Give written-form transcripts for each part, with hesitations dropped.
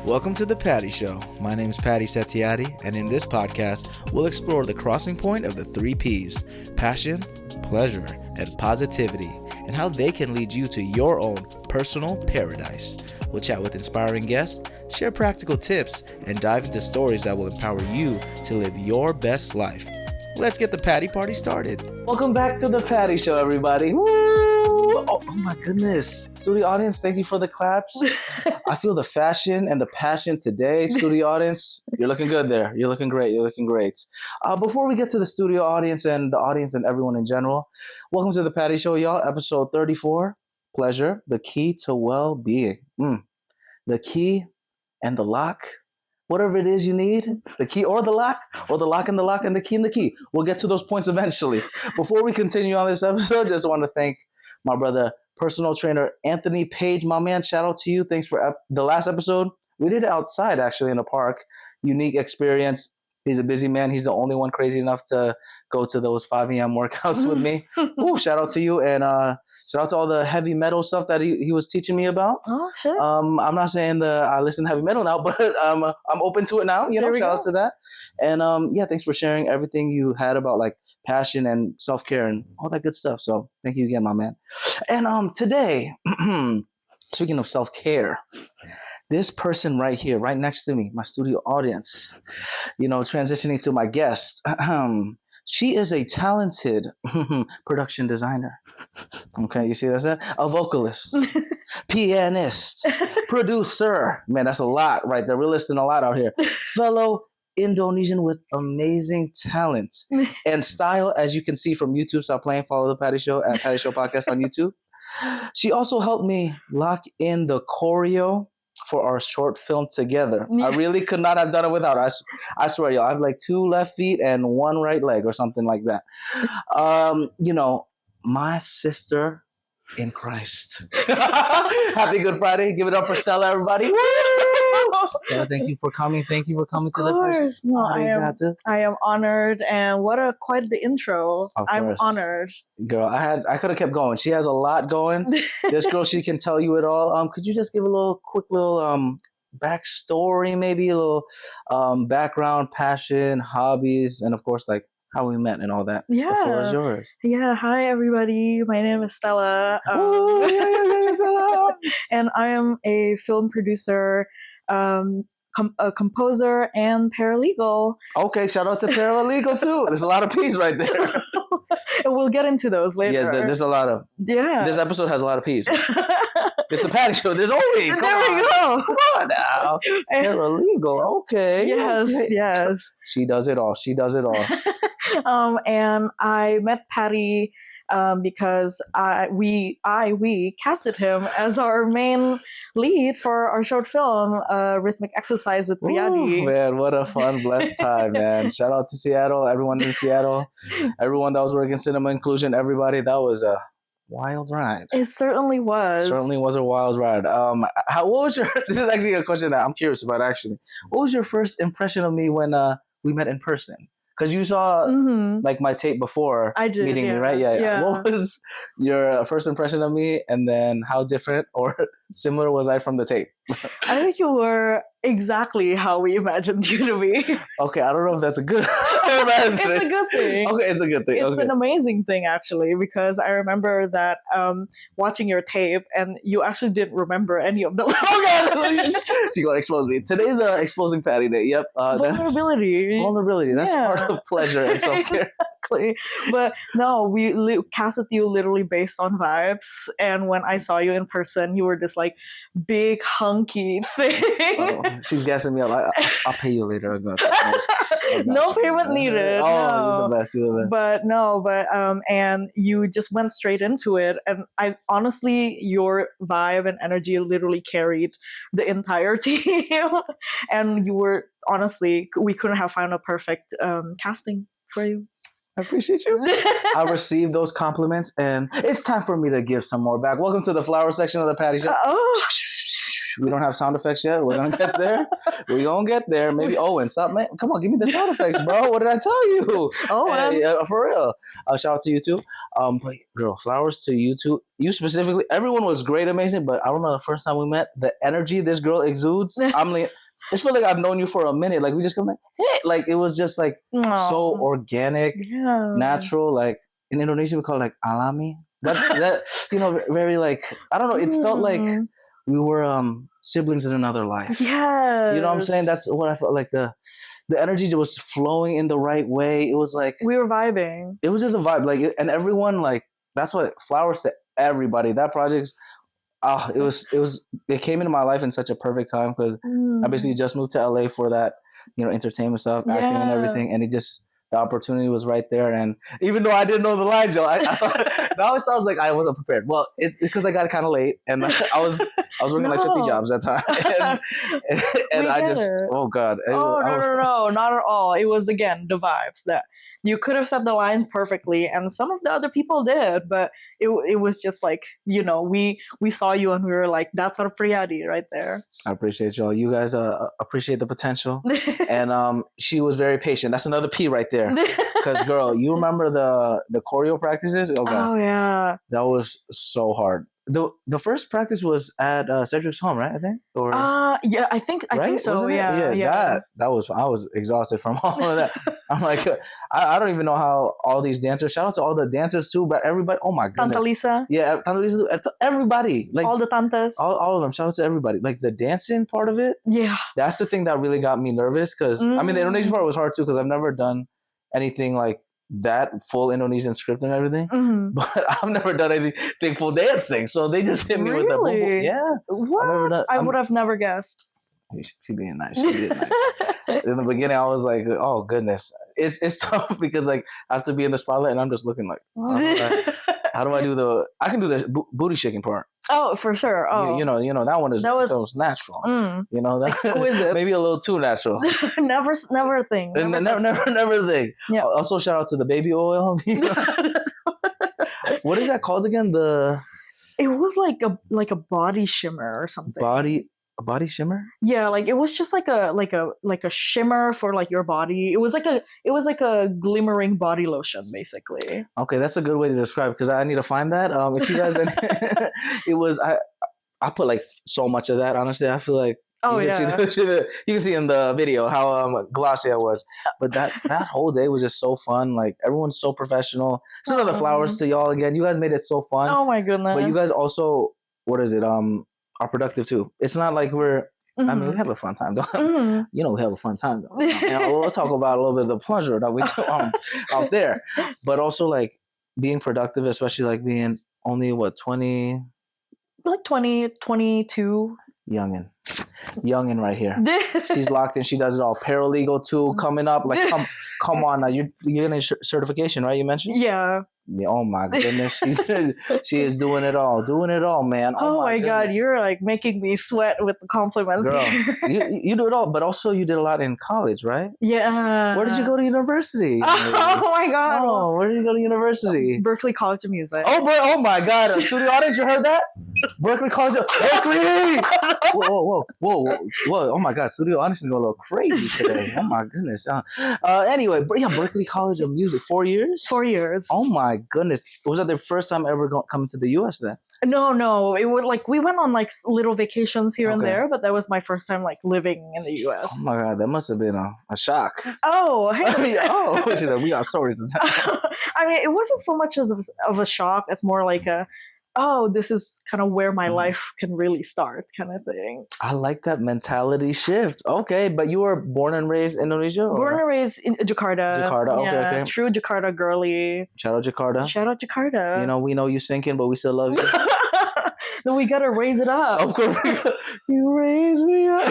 Welcome to The Patty Show. My name is Patty Setiatti, and in this podcast, we'll explore the crossing point of the 3 Ps: passion, pleasure, and positivity, and how they can lead you to your own personal paradise. We'll chat with inspiring guests, share practical tips, and dive into stories that will empower you to live your best life. Let's get the Patty Party started. Welcome back to The Patty Show, everybody. Woo! Oh my goodness. Studio audience, thank you for the claps. I feel the fashion and the passion today. Studio audience, you're looking good there. You're looking great. You're looking great. Before we get to the studio audience and the audience and everyone in general, welcome to The Patty Show, y'all. Episode 34, Pleasure, the key to well-being. The key and the lock. Whatever it is you need, the key or the lock and the lock and the key and the key. We'll get to those points eventually. Before we continue on this episode, just want to thank my brother, personal trainer Anthony Page. My man, shout out to you. Thanks for the last episode. We did it outside, actually, in a park. Unique experience. He's a busy man. He's the only one crazy enough to go to those 5 a.m. workouts with me. Ooh, shout out to you. And shout out to all the heavy metal stuff that he was teaching me about. Oh, sure. I'm not saying I listen to heavy metal now, but I'm open to it now. Shout out to that. And thanks for sharing everything you had about like passion and self-care and all that good stuff. So thank you again, my man. And today, speaking of self-care, this person right here, right next to me, my studio audience, transitioning to my guest, she is a talented production designer. Okay, you see what I said? A vocalist, pianist, producer. Man, that's a lot right there. We're listing a lot out here. Fellow Indonesian with amazing talent and style, as you can see from YouTube. Stop playing. Follow The Patty Show at Patty Show Podcast on YouTube. She also helped me lock in the choreo for our short film together. I really could not have done it without her. I swear, y'all, I have like 2 left feet and 1 right leg or something like that. My sister in Christ. Happy Good Friday. Give it up for Stella, everybody. Woo! Stella, thank you for coming. Thank you for coming to the podcast. No, I am honored, and quite the intro. I'm honored. Girl, I could have kept going. She has a lot going. This girl, she can tell you it all. Could you just give a quick little backstory, maybe a little background, passion, hobbies, and of course, like how we met and all that. Yeah. The floor is yours. Yeah. Hi, everybody. My name is Stella. Stella. And I am a film producer, a composer, and paralegal. Okay, shout out to paralegal too. There's a lot of P's right there. And we'll get into those later. Yeah, there's a lot of. Yeah. This episode has a lot of P's. It's the Patty Show. There's always. There we go. Come on now. Paralegal. Okay. Yes, okay. Yes. She does it all. And I met Patty because we casted him as our main lead for our short film, Rhythmic Exercise with Riyadi. Man, what a fun, blessed time, man. Shout out to Seattle, everyone in Seattle, everyone that was working cinema inclusion, everybody. That was a wild ride. It certainly was. Certainly was a wild ride. What was your, this is actually a question that I'm curious about, actually. What was your first impression of me when we met in person? Because you saw like my tape before meeting me, right? Yeah. What was your first impression of me, and then how different or similar was I from the tape? I think you were exactly how we imagined you to be. Okay, I don't know if that's a good or bad thing. It's a good thing. Okay, it's a good thing. It's an amazing thing, actually, because I remember that watching your tape, and you actually didn't remember any of the. She got exposed me. Today's exposing Patty Day. Yep. Vulnerability. That's part of pleasure and self-care. Exactly. But no, we casted you literally based on vibes, and when I saw you in person, you were this like big hunky thing. Oh, she's gassing me up. I'll pay you later. No payment needed. Oh, no. You're the best. And you just went straight into it, and I honestly, your vibe and energy literally carried the entire team, and you were honestly, we couldn't have found a perfect casting for you. I appreciate you. I received those compliments, and it's time for me to give some more back. Welcome to the flower section of the Patty Show. We don't have sound effects yet. We're gonna get there. We're gonna get there. Maybe Owen, stop, man. Come on, give me the sound effects, bro. What did I tell you? Hey, for real. Shout out to you too. But girl, flowers to you too. You specifically. Everyone was great, amazing. But I remember the first time we met, the energy this girl exudes. I'm like, it feels like I've known you for a minute. Like we just come like, hey, like it was just like so organic, natural. Like in Indonesia, we call it like alami. That's that. Very like I don't know. It felt like we were siblings in another life. Yes. You know what I'm saying? That's what I felt like. The energy was flowing in the right way. It was like we were vibing. It was just a vibe. Like, and everyone like that's what flowers to everybody. That project. It came into my life in such a perfect time because I basically just moved to LA for that, entertainment stuff, acting and everything, and the opportunity was right there. And even though I didn't know the lines, Joe, I saw now it sounds like I wasn't prepared. Well, it's because I got kind of late and I was working like 50 jobs at that time, and I just oh god, no, not at all. It was again the vibes that you could have said the lines perfectly, and some of the other people did, but it was just like we saw you and we were like, that's our Priyadi right there. I appreciate y'all. You guys appreciate the potential, and she was very patient. That's another P right there. Because girl, you remember the choreo practices? Oh god, yeah, that was so hard. The first practice was at Cedric's home, right? I think. Or yeah, I think so. Wasn't Yeah. That was I was exhausted from all of that. I'm like, I don't even know how all these dancers. Shout out to all the dancers too, but everybody. Oh my goodness. Tanta Lisa. Yeah, Tanta Lisa. Everybody. Like all the tantas. All of them. Shout out to everybody. Like the dancing part of it. Yeah. That's the thing that really got me nervous because I mean the Indonesian part was hard too because I've never done anything like that full Indonesian script and everything, but I've never done anything full dancing. So they just hit me with a boom, boom. Yeah. What? I would have never guessed. She being nice. She did nice. In the beginning, I was like, "Oh goodness, it's tough because like I have to be in the spotlight and I'm just looking like, how do I do the? I can do the booty shaking part. Oh, for sure. Oh, you know that one is so natural. That's exquisite. Maybe a little too natural. never a thing. Never a thing. Yeah. Also, shout out to the baby oil. What is that called again? It was like a body shimmer or something. A body shimmer? Yeah, like it was just like a shimmer for like your body. It was like a glimmering body lotion, basically. Okay, that's a good way to describe it because I need to find that. If you guys, it was I put like so much of that. Honestly, I feel like you can see in the video how glossy I was. But that whole day was just so fun. Like everyone's so professional. Send another flowers to y'all again. You guys made it so fun. Oh my goodness! But you guys also, what is it? Are productive too. It's not like we're. I mean, we have a fun time though. We have a fun time though. We'll talk about a little bit of the pleasure that we do out there, but also like being productive, especially like being only 20, like 20, 22. Youngin right here. She's locked in. She does it all. Paralegal too, coming up. Like come on now. You're getting a certification, right? You mentioned. Yeah. Oh my goodness, she is doing it all, man. Oh my god, you're like making me sweat with the compliments. Girl, you do it all, but also you did a lot in college, right? Yeah. Where did you go to university? Oh my god. Oh, where did you go to university? Berkeley College of Music. Oh my god, studio audience, you heard that? Berkeley College of Berkeley. Whoa! Oh my god, studio audience is going a little crazy today. Oh my goodness. Anyway, Berkeley College of Music, 4 years. 4 years. Oh my goodness, was that the first time ever coming to the U.S. then? No, it would like we went on like little vacations here and there, but that was my first time like living in the U.S. Oh my god, that must have been a shock. Oh, hey. We got stories to tell. I mean, it wasn't so much of a shock as more like this is kind of where my life can really start kind of thing. I like that mentality shift. Okay, but you were born and raised in Indonesia? Born and raised in Jakarta. Okay. True Jakarta girly. Shout out Jakarta. We know you sinking, but we still love you. Then we gotta raise it up. Of course. You raise me up.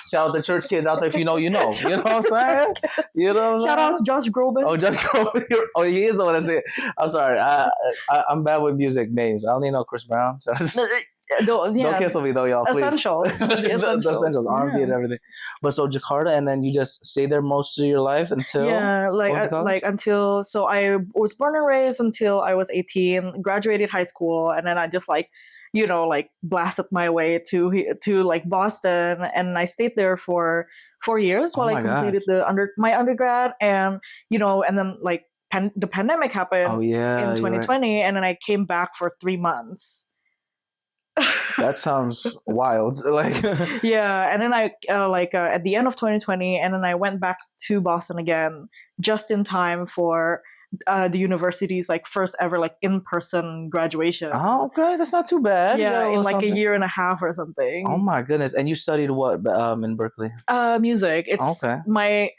Shout out the church kids out there. If you know, you know. You know what I'm saying? You know what I'm saying? Shout out to Josh Groban. Oh, Josh Groban. Oh, he is the one that said. I'm sorry. I'm bad with music names. I only know Chris Brown. Don't cancel me though, y'all. Please. Essentials. The essentials, R&B and everything. But so Jakarta, and then you just stay there most of your life until until. So I was born and raised until I was 18. Graduated high school, and then I just like blasted my way to like Boston, and I stayed there for 4 years while I completed my undergrad, and and then like the pandemic happened in 2020, and then I came back for 3 months. That sounds wild. Like yeah, and then I at the end of 2020, and then I went back to Boston again just in time for the university's like first ever like in-person graduation. Oh, okay, that's not too bad. Yeah, in like a year and a half or something. Oh my goodness! And you studied what in Berkeley? Music. It's my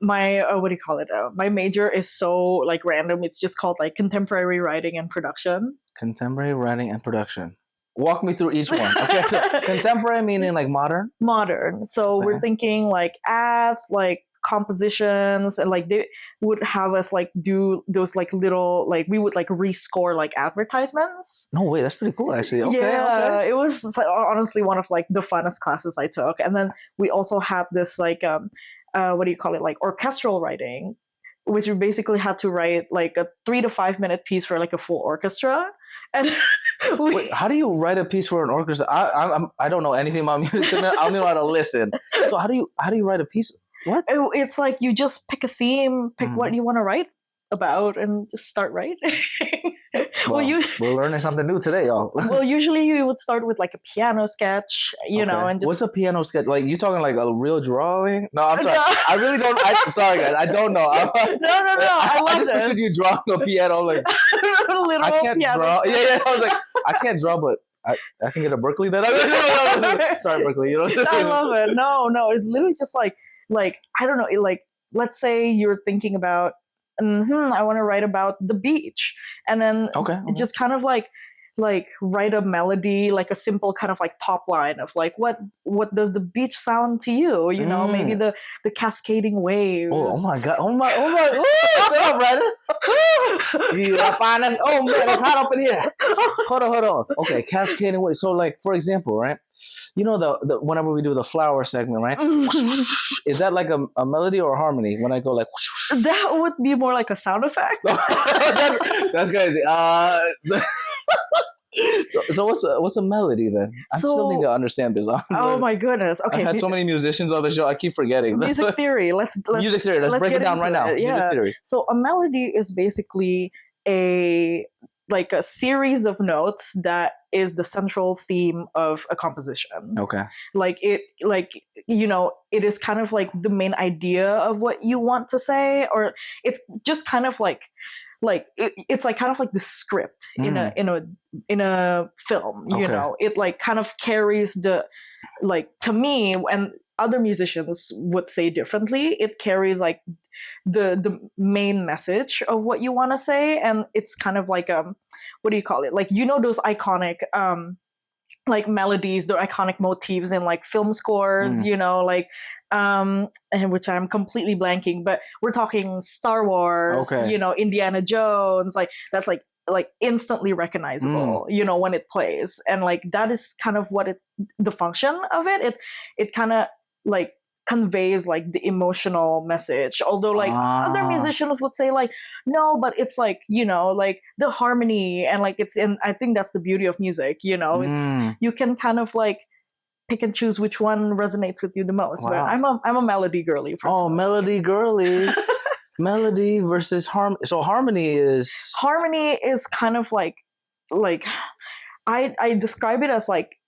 what do you call it? My major is so like random. It's just called like contemporary writing and production. Contemporary writing and production. Walk me through each one. Okay, so contemporary meaning like modern? Modern. So we're thinking like ads, like compositions, and like they would have us like do those like little like we would like rescore like advertisements. No way, that's pretty cool actually. Okay, yeah, it was honestly one of like the funnest classes I took. And then we also had this like what do you call it, like orchestral writing, which we basically had to write like a 3 to 5 minute piece for like a full orchestra. And wait, how do you write a piece for an orchestra? I don't know anything about music. I don't know how to listen. So how do you write a piece? What? It's like you just pick a theme, pick what you want to write about, and just start writing. Well, we're learning something new today, y'all. Well, usually you would start with like a piano sketch, you know, and just... What's a piano sketch? Like, you talking like a real drawing? No, I'm sorry. I really don't. Sorry, guys. I don't know. No. I just pictured you drawing a piano. Like, I can't piano draw. Yeah. I was like, I can't draw, but I can get a Berkeley then. Sorry, Berkeley. You know. I love it. No. It's literally just like I don't know. Like, let's say you're thinking about, I want to write about the beach, and then just kind of like write a melody, like a simple kind of like top line of like what does the beach sound to you? You know, maybe the cascading waves. Oh my god! Oh my! Shut up, brother! Oh man, it's hot up in here. Hold on. Okay, cascading waves. So like, for example, right? You know the whenever we do the flower segment, right? Is that like a melody or a harmony? When I go like, that would be more like a sound effect. that's crazy. So what's a melody then? I still need to understand this. Oh my goodness! Okay, I've had so many musicians on the show. I keep forgetting. Music theory. Let's music theory. Let's break it down right now. Yeah. Music theory. So a melody is basically a series of notes that is the central theme of a composition. Okay. Like it is kind of like the main idea of what you want to say, or it's just kind of like it's like kind of like the script in a film. You know, it like kind of carries the, like, to me, and other musicians would say differently, it carries like the main message of what you want to say, and it's kind of like what do you call it, like, you know, those iconic like melodies, the iconic motifs in like film scores, you know, like and which I'm completely blanking, but we're talking Star Wars, you know, Indiana Jones, like that's like instantly recognizable, you know, when it plays. And like that is kind of what the function of it kind of like conveys like the emotional message, although like other musicians would say like, no, but it's like, you know, like the harmony, and like it's in, I think that's the beauty of music, you know, it's you can kind of like pick and choose which one resonates with you the most. But I'm a melody girly personally. Oh, melody girly. Melody versus harmony. So harmony is kind of like I describe it as like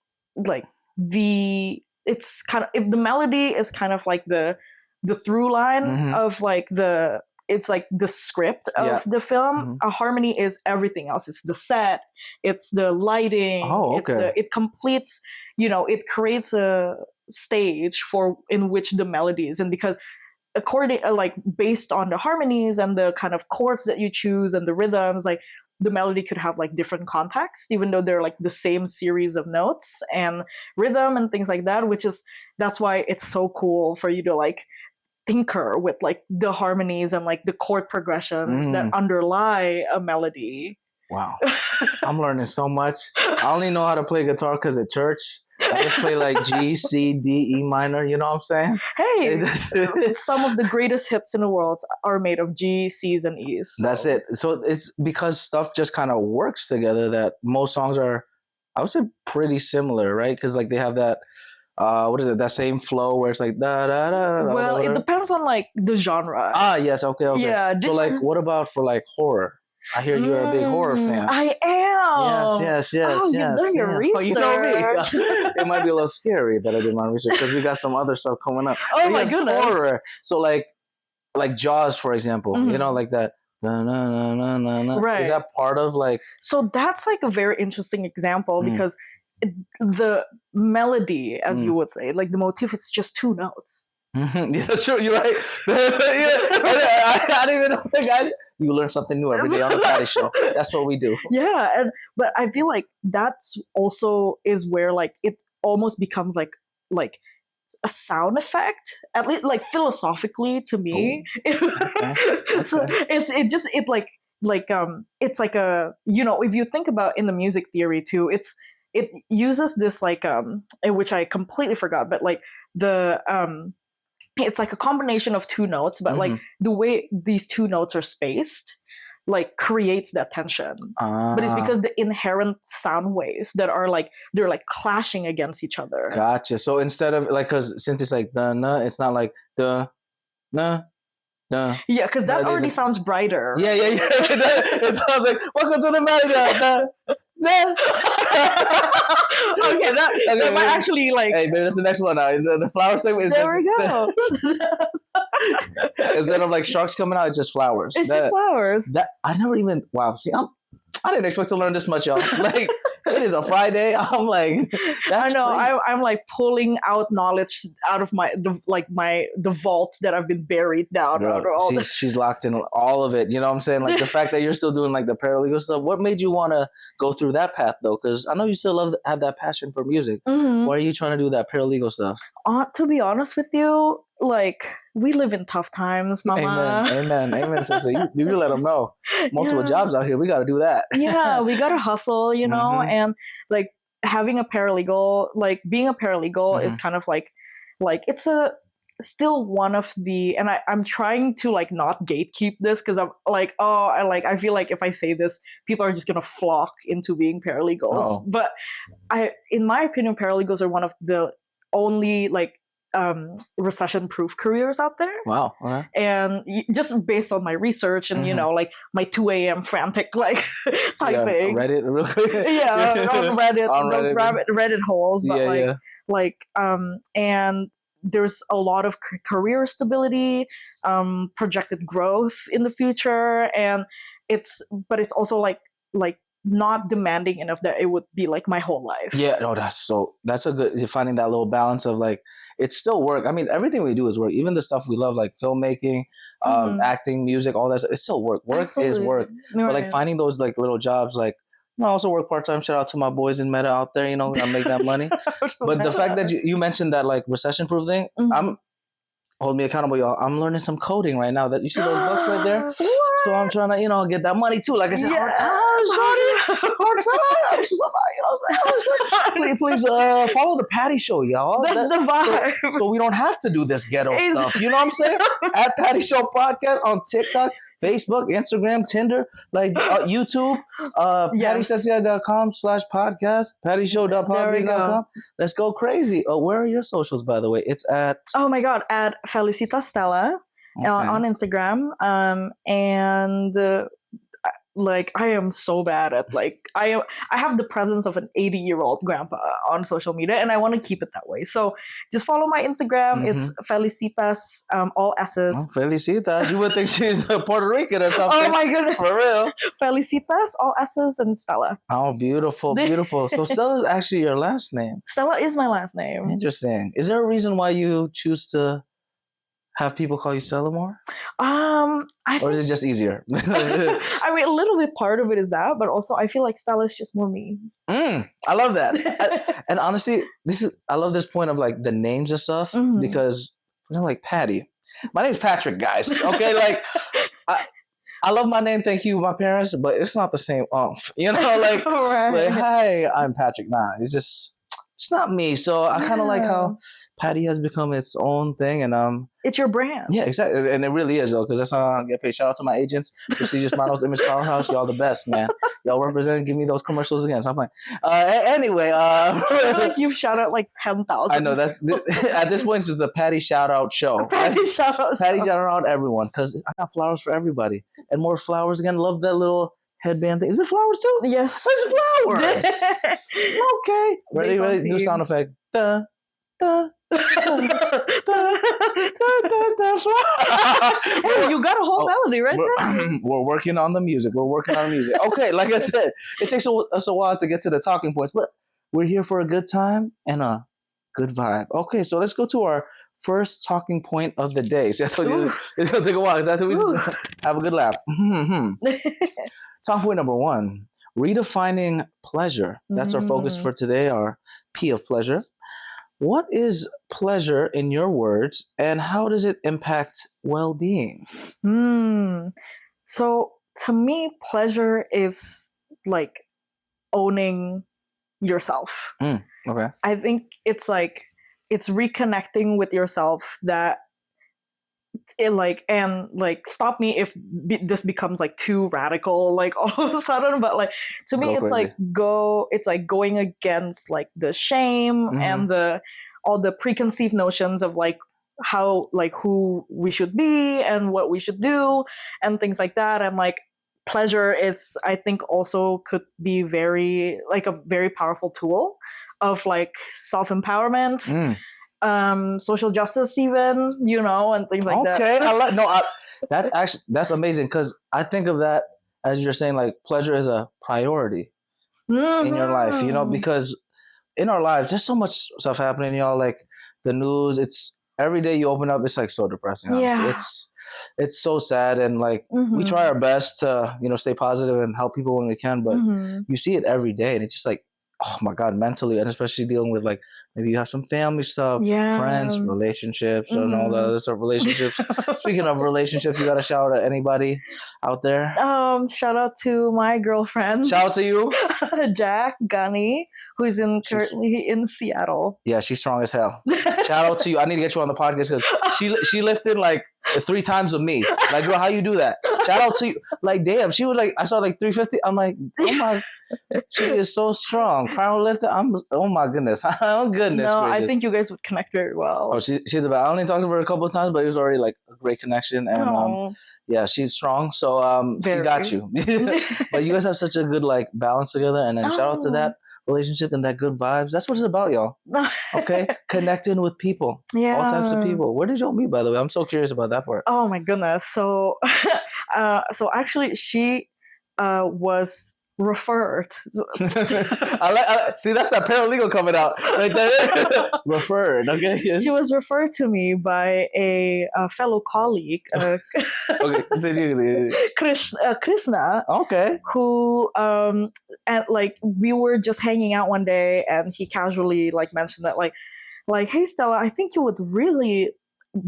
it's kind of, if the melody is kind of like the through line of like it's like the script of the film. A harmony is everything else. It's the set, it's the lighting, it completes, you know, it creates a stage in which the melody is. And because according like based on the harmonies and the kind of chords that you choose and the rhythms, like the melody could have like different context, even though they're like the same series of notes and rhythm and things like that, that's why it's so cool for you to like tinker with like the harmonies and like the chord progressions that underlie a melody. Wow. I'm learning so much. I only know how to play guitar because at church I just play like G, C, D, E minor, you know what I'm saying? Hey, some of the greatest hits in the world are made of G, C's, and E's. So. That's it. So it's because stuff just kind of works together that most songs are I would say pretty similar, right? Because like they have that what is it? That same flow where it's like da da da da. Well, it depends on like the genre. Ah, yes, okay. Yeah, So like, what about for like horror? I hear you're a big horror fan. I am. Yes. Oh, you've done your research. Oh, you know me. It might be a little scary that I did my research because we got some other stuff coming up. Oh my goodness. Horror. So like Jaws, for example. Mm-hmm. You know, like that. Right. Is that part of like? So that's like a very interesting example because the melody, as you would say, like the motif, it's just 2 notes. Yeah, that's true. You're right. I don't even know, guys. You learn something new every day on the Patty Show. That's what we do. Yeah, but I feel like that's also is where like it almost becomes like a sound effect, at least like philosophically to me. Okay. So it's like a, you know, if you think about in the music theory too, it uses this like which I completely forgot, but like the it's like a combination of 2 notes, but like the way these 2 notes are spaced like creates that tension. But it's because the inherent sound waves that are like they're like clashing against each other. Gotcha. So instead of like, because since it's like the na, it's not like the na. No. Yeah, because that already sounds brighter. Yeah. It sounds like welcome to the melody. Okay, that might actually like. Hey, maybe that's the next one now. The flower segment. There we go. Instead of like sharks coming out, it's just flowers. It's just flowers. That I never even. Wow. See, I didn't expect to learn this much, y'all. Like it is a Friday. I'm like, that's I know. crazy. I'm like pulling out knowledge out of the vault that I've been buried down. Bro, she's locked in all of it. You know what I'm saying? Like the fact that you're still doing like the paralegal stuff. What made you want to go through that path though? Because I know you still have that passion for music. Mm-hmm. Why are you trying to do that paralegal stuff? To be honest with you, like we live in tough times, mama. Amen. So you let them know. Multiple jobs out here. We got to do that. Yeah, we got to hustle, you know, and like having a paralegal, like being a paralegal is kind of like it's still one of the, and I'm trying to like not gatekeep this because I'm like, I feel like if I say this, people are just going to flock into being paralegals. Oh. But in my opinion, paralegals are one of the only like recession-proof careers out there. Wow. Okay. And just based on my research and you know, like my 2 a.m. frantic like typing. Reddit real quick. Yeah, on Reddit, on those Reddit holes. But and there's a lot of career stability, projected growth in the future, and it's also like not demanding enough that it would be like my whole life. Yeah, no, that's a good, you're finding that little balance of like, it's still work. I mean, everything we do is work. Even the stuff we love, like filmmaking, acting, music, all that, it's still work. Work is work. Right. But like finding those like little jobs, like I also work part-time. Shout out to my boys in Meta out there, you know, I make that money. But the fact that you mentioned that like recession-proof thing, hold me accountable, y'all. I'm learning some coding right now. That you see those books right there. What? So I'm trying to, you know, get that money too. Like I said, hard times, shorty. Hard times. You know what I'm saying? Please follow the Patty Show, y'all. That's the vibe. So we don't have to do this ghetto stuff. You know what I'm saying? At Patty Show Podcast on TikTok, Facebook, Instagram, Tinder, like YouTube, PattyStella.com/podcast, PattyShow.podbean.com. Let's go crazy. Where are your socials, by the way? It's at... Oh my God, at Felisitas Stella on Instagram. And like I am so bad at like I have the presence of an 80-year-old grandpa on social media, and I want to keep it that way. So just follow my Instagram. It's Felisitas, all S's. Oh, Felisitas, you would think she's Puerto Rican or something. Oh my goodness, for real. Felisitas, all S's, and Stella. Oh, beautiful. So Stella is actually your last name. Stella is my last name. Interesting. Is there a reason why you choose to have people call you Stella more? Or is it just easier? I mean, a little bit part of it is that, but also I feel like Stella is just more me. I love that. And honestly, I love this point of like the names and stuff because, you know, like Patty. My name's Patrick, guys. Okay, like I love my name. Thank you, my parents, but it's not the same. You know, like, right. Like, hi, I'm Patrick. Nah, it's just it's not me. So I kind of like how Patty has become its own thing, and it's your brand. Yeah, exactly, and it really is though, because that's how I get paid. Shout out to my agents, Prestigious Models, Image Powerhouse. Y'all the best, man. Y'all represent. Give me those commercials again. So I'm like, anyway, I feel like you've shouted out like 10,000. I know that's at this point. It's just the Patty shout out show. Patty shout out everyone, because I got flowers for everybody and more flowers again. Love that little headband thing. Is it flowers too? Yes, it's flowers. Okay, ready? New sound effect. Da, da. Hey, you got a whole melody right there. We're working on the music. Okay, like I said, it takes us a while to get to the talking points, but we're here for a good time and a good vibe. Okay, so let's go to our first talking point of the day. See, I told you it's gonna take a while because that's what we just have a good laugh. Talking point number 1: redefining pleasure. That's our focus for today. Our P of pleasure. What is pleasure in your words, and how does it impact well-being? So to me, pleasure is like owning yourself. Okay. I think it's like it's reconnecting with yourself that it like, and like stop me if this becomes like too radical like all of a sudden, but like to me it's like going against like the shame and all the preconceived notions of like how like who we should be and what we should do and things like that. And like pleasure is, I think, also could be very like a very powerful tool of like self-empowerment, social justice even, you know, and things like that. Okay, that's amazing, because I think of that as you're saying, like pleasure is a priority in your life, you know, because in our lives there's so much stuff happening, y'all. Like the news, it's every day you open up, it's like so depressing. Honestly. It's so sad, and like we try our best to, you know, stay positive and help people when we can, but you see it every day, and it's just like, oh my God, mentally, and especially dealing with like maybe you have some family stuff, friends, relationships, and all the other stuff. Relationships. Speaking of relationships, you got to shout out to anybody out there. Shout out to my girlfriend. Shout out to you, Jack Gunny, who's currently in Seattle. Yeah, she's strong as hell. Shout out to you. I need to get you on the podcast because she lifted like 3 times of me. Like, girl, how you do that? Shout out to you. Like, damn, she was like, I saw like 350. I'm like, oh my, she is so strong. Crown lifter. Oh my goodness. Oh goodness. No, gracious. I think you guys would connect very well. Oh, she's about. I only talked to her a couple of times, but it was already like a great connection. And yeah, she's strong. So she got you. But you guys have such a good like balance together. And then shout out to that relationship and that good vibes. That's what it's about, y'all. Okay, connecting with people, all types of people. Where did y'all meet, by the way? I'm so curious about that part. Oh my goodness. So so actually she was referred. I see, that's that paralegal coming out right there. Referred. Okay. She was referred to me by a fellow colleague, okay, Krishna. Okay. Who and like we were just hanging out one day, and he casually like mentioned that like, hey Stella, I think you would really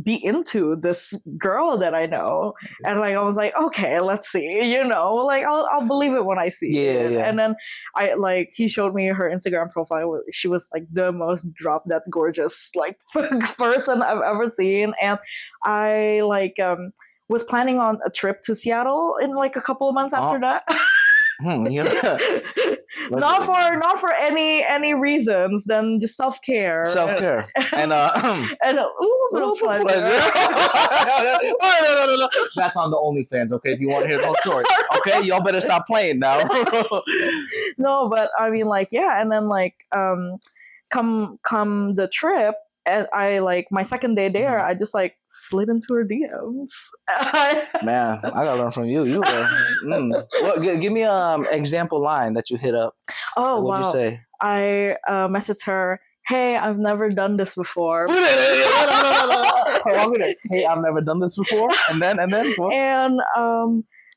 be into this girl that I know. And like I was like, okay, let's see, you know, like I'll believe it when I see it. And then he showed me her Instagram profile. She was like the most drop dead gorgeous like person I've ever seen. And I like was planning on a trip to Seattle in like a couple of months after that. Not for any reasons than just self-care and a little pleasure. No. That's on the OnlyFans, okay? If you want to hear the whole story, okay, y'all better stop playing now. No, but I mean, like, yeah, and then like come the trip. And I like my second day there, I just like slid into her DMs. Man, I gotta learn from you. You were. Well, give me example line that you hit up. Oh, what'd you say? I messaged her, hey, I've never done this before. Hey, I've never done this before. And then what? And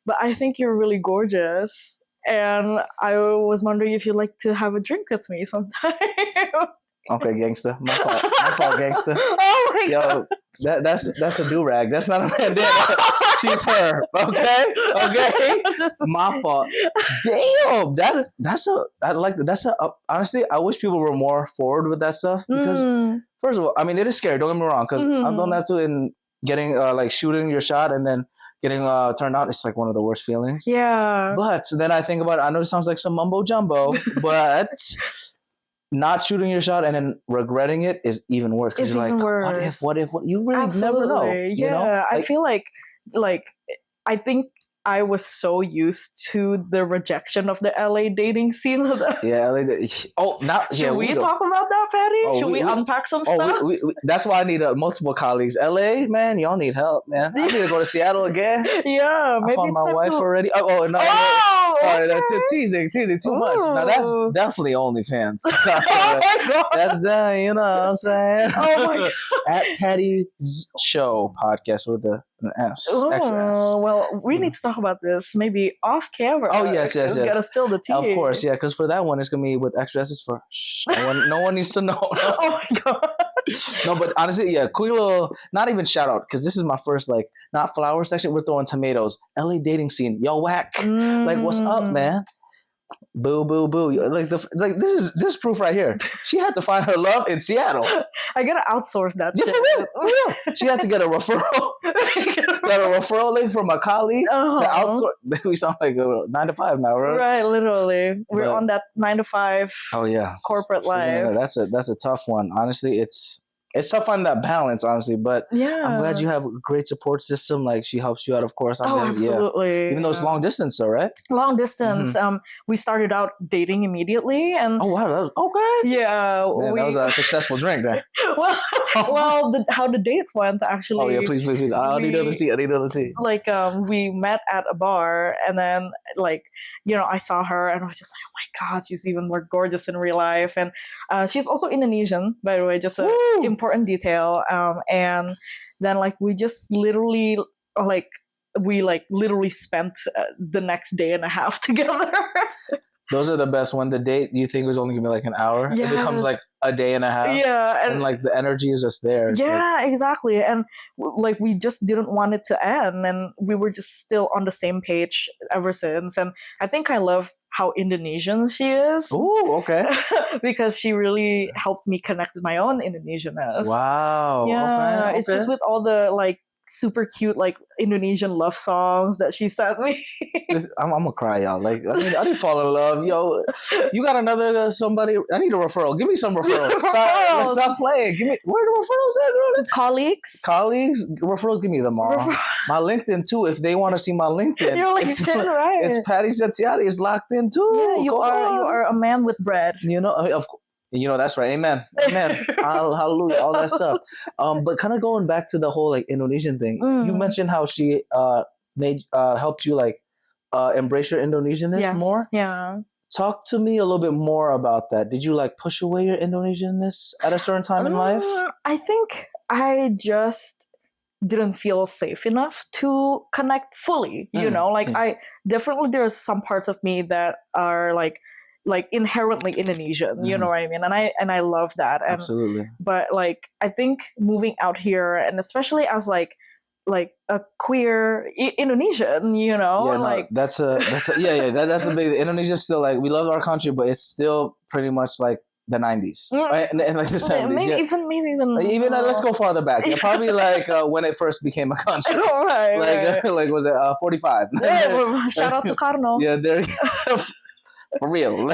but I think you're really gorgeous. And I was wondering if you'd like to have a drink with me sometime. Okay, gangster. My fault, gangster. Oh my God. That's a do-rag. That's not a bandana. She's her. Okay. My fault. Damn. Honestly, I wish people were more forward with that stuff because first of all, I mean, it is scary. Don't get me wrong, because I've done that too in getting like shooting your shot and then getting turned out. It's like one of the worst feelings. Yeah. But then I think about it. I know it sounds like some mumbo jumbo, but not shooting your shot and then regretting it is even worse. It's you're even like, worse. What if? You really never know. Yeah. You know? Like, I feel like I think I was so used to the rejection of the LA dating scene. Yeah, LA. Oh, now should we talk about that, Patty? Should we unpack some stuff? That's why I need multiple colleagues. LA, man, y'all need help, man. I need to go to Seattle again. Yeah, maybe I found my wife already. Oh no. Sorry, that's teasing too much. Now that's definitely OnlyFans. Oh my god, that's that. You know what I'm saying? Oh my god. At Patty's Show podcast with an S. Extra S. Well, we need to talk about this maybe off camera. Oh yes. Gotta spill the tea. Of course, yeah. Because for that one, it's gonna be with extra S's for no one needs to know. Oh my god. No, but honestly, yeah, quick little, not even shout out, because this is my first, like, not flower section, we're throwing tomatoes. LA dating scene, yo, whack. Like, what's up, man? Boo, boo, boo. Like, this is proof right here. She had to find her love in Seattle. I gotta outsource that. Yeah, for real. She had to get a referral. Got a referral link from a colleague to outsource. We sound like a 9 to 5 now, right? Right, literally. We're on that 9 to 5. Oh yeah, corporate life. Yeah, that's a tough one. Honestly, it's tough finding that balance, honestly. But yeah, I'm glad you have a great support system. Like, she helps you out, of course. Absolutely. Yeah. Even though it's long distance, though, right? Long distance. We started out dating immediately, and oh wow, that was okay. Yeah, that was a successful drink, there. well, how the date went actually. Oh yeah, please. I need another tea. Like, we met at a bar, and then I saw her, and I was just like, oh my god, she's even more gorgeous in real life, and she's also Indonesian, by the way, just a important detail. And then we just literally spent the next day and a half together. Those are the best. When the date you think was only gonna be like an hour, it becomes like a day and a half. Yeah, and like the energy is just there. It's exactly. And we just didn't want it to end, and we were just still on the same page ever since. And I think I love how Indonesian she is. Oh, okay. Because she really helped me connect with my own Indonesianness. Wow. Yeah, okay. It's just with all the super cute Indonesian love songs that she sent me. I'm gonna cry, y'all. I didn't fall in love. Yo, you got another somebody? I need a referral. Give me some referrals. Stop playing. Give me where the referrals at? Colleagues, referrals. Give me them all. My LinkedIn too. If they want to see my LinkedIn, your LinkedIn, right? It's Patty Setziati. It's locked in too. Yeah, you are a man with bread. You know, of course. You know, that's right. Amen. Hallelujah. All that stuff. But kind of going back to the whole Indonesian thing, you mentioned how she helped you embrace your Indonesianness more. Yeah. Talk to me a little bit more about that. Did you push away your Indonesianness at a certain time in life? I think I just didn't feel safe enough to connect fully. You know, I definitely, there's some parts of me that are inherently Indonesian, you know what I mean? And I love that. And, absolutely. But I think moving out here, and especially as a queer Indonesian, you know, that's the big. Indonesia's still we love our country, but it's still pretty much the 90s, right? And the 70s. Maybe even let's go farther back. Yeah, probably when it first became a country. Right. Was it 45? Yeah, shout out to Karno. Yeah, there you go. For real.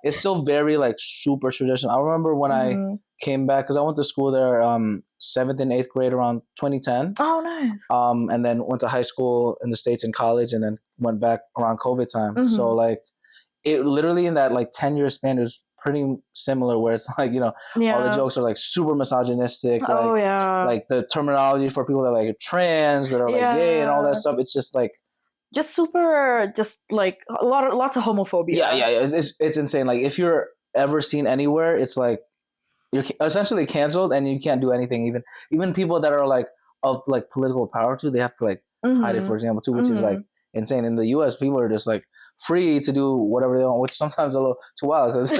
It's still very super traditional. I remember when I came back, because I went to school there 7th and 8th grade around 2010. Oh, nice. And then went to high school in the States in college, and then went back around COVID time. So it literally in that 10-year span is pretty similar, where it's all the jokes are super misogynistic. The terminology for people that are trans, that are gay and all that stuff. It's just just super, lots of homophobia. Yeah. It's insane. If you're ever seen anywhere, it's you're essentially canceled, and you can't do anything. Even people that are of political power too, they have to hide it, for example, too, which is insane. In the U.S., people are just free to do whatever they want, which sometimes a little too wild because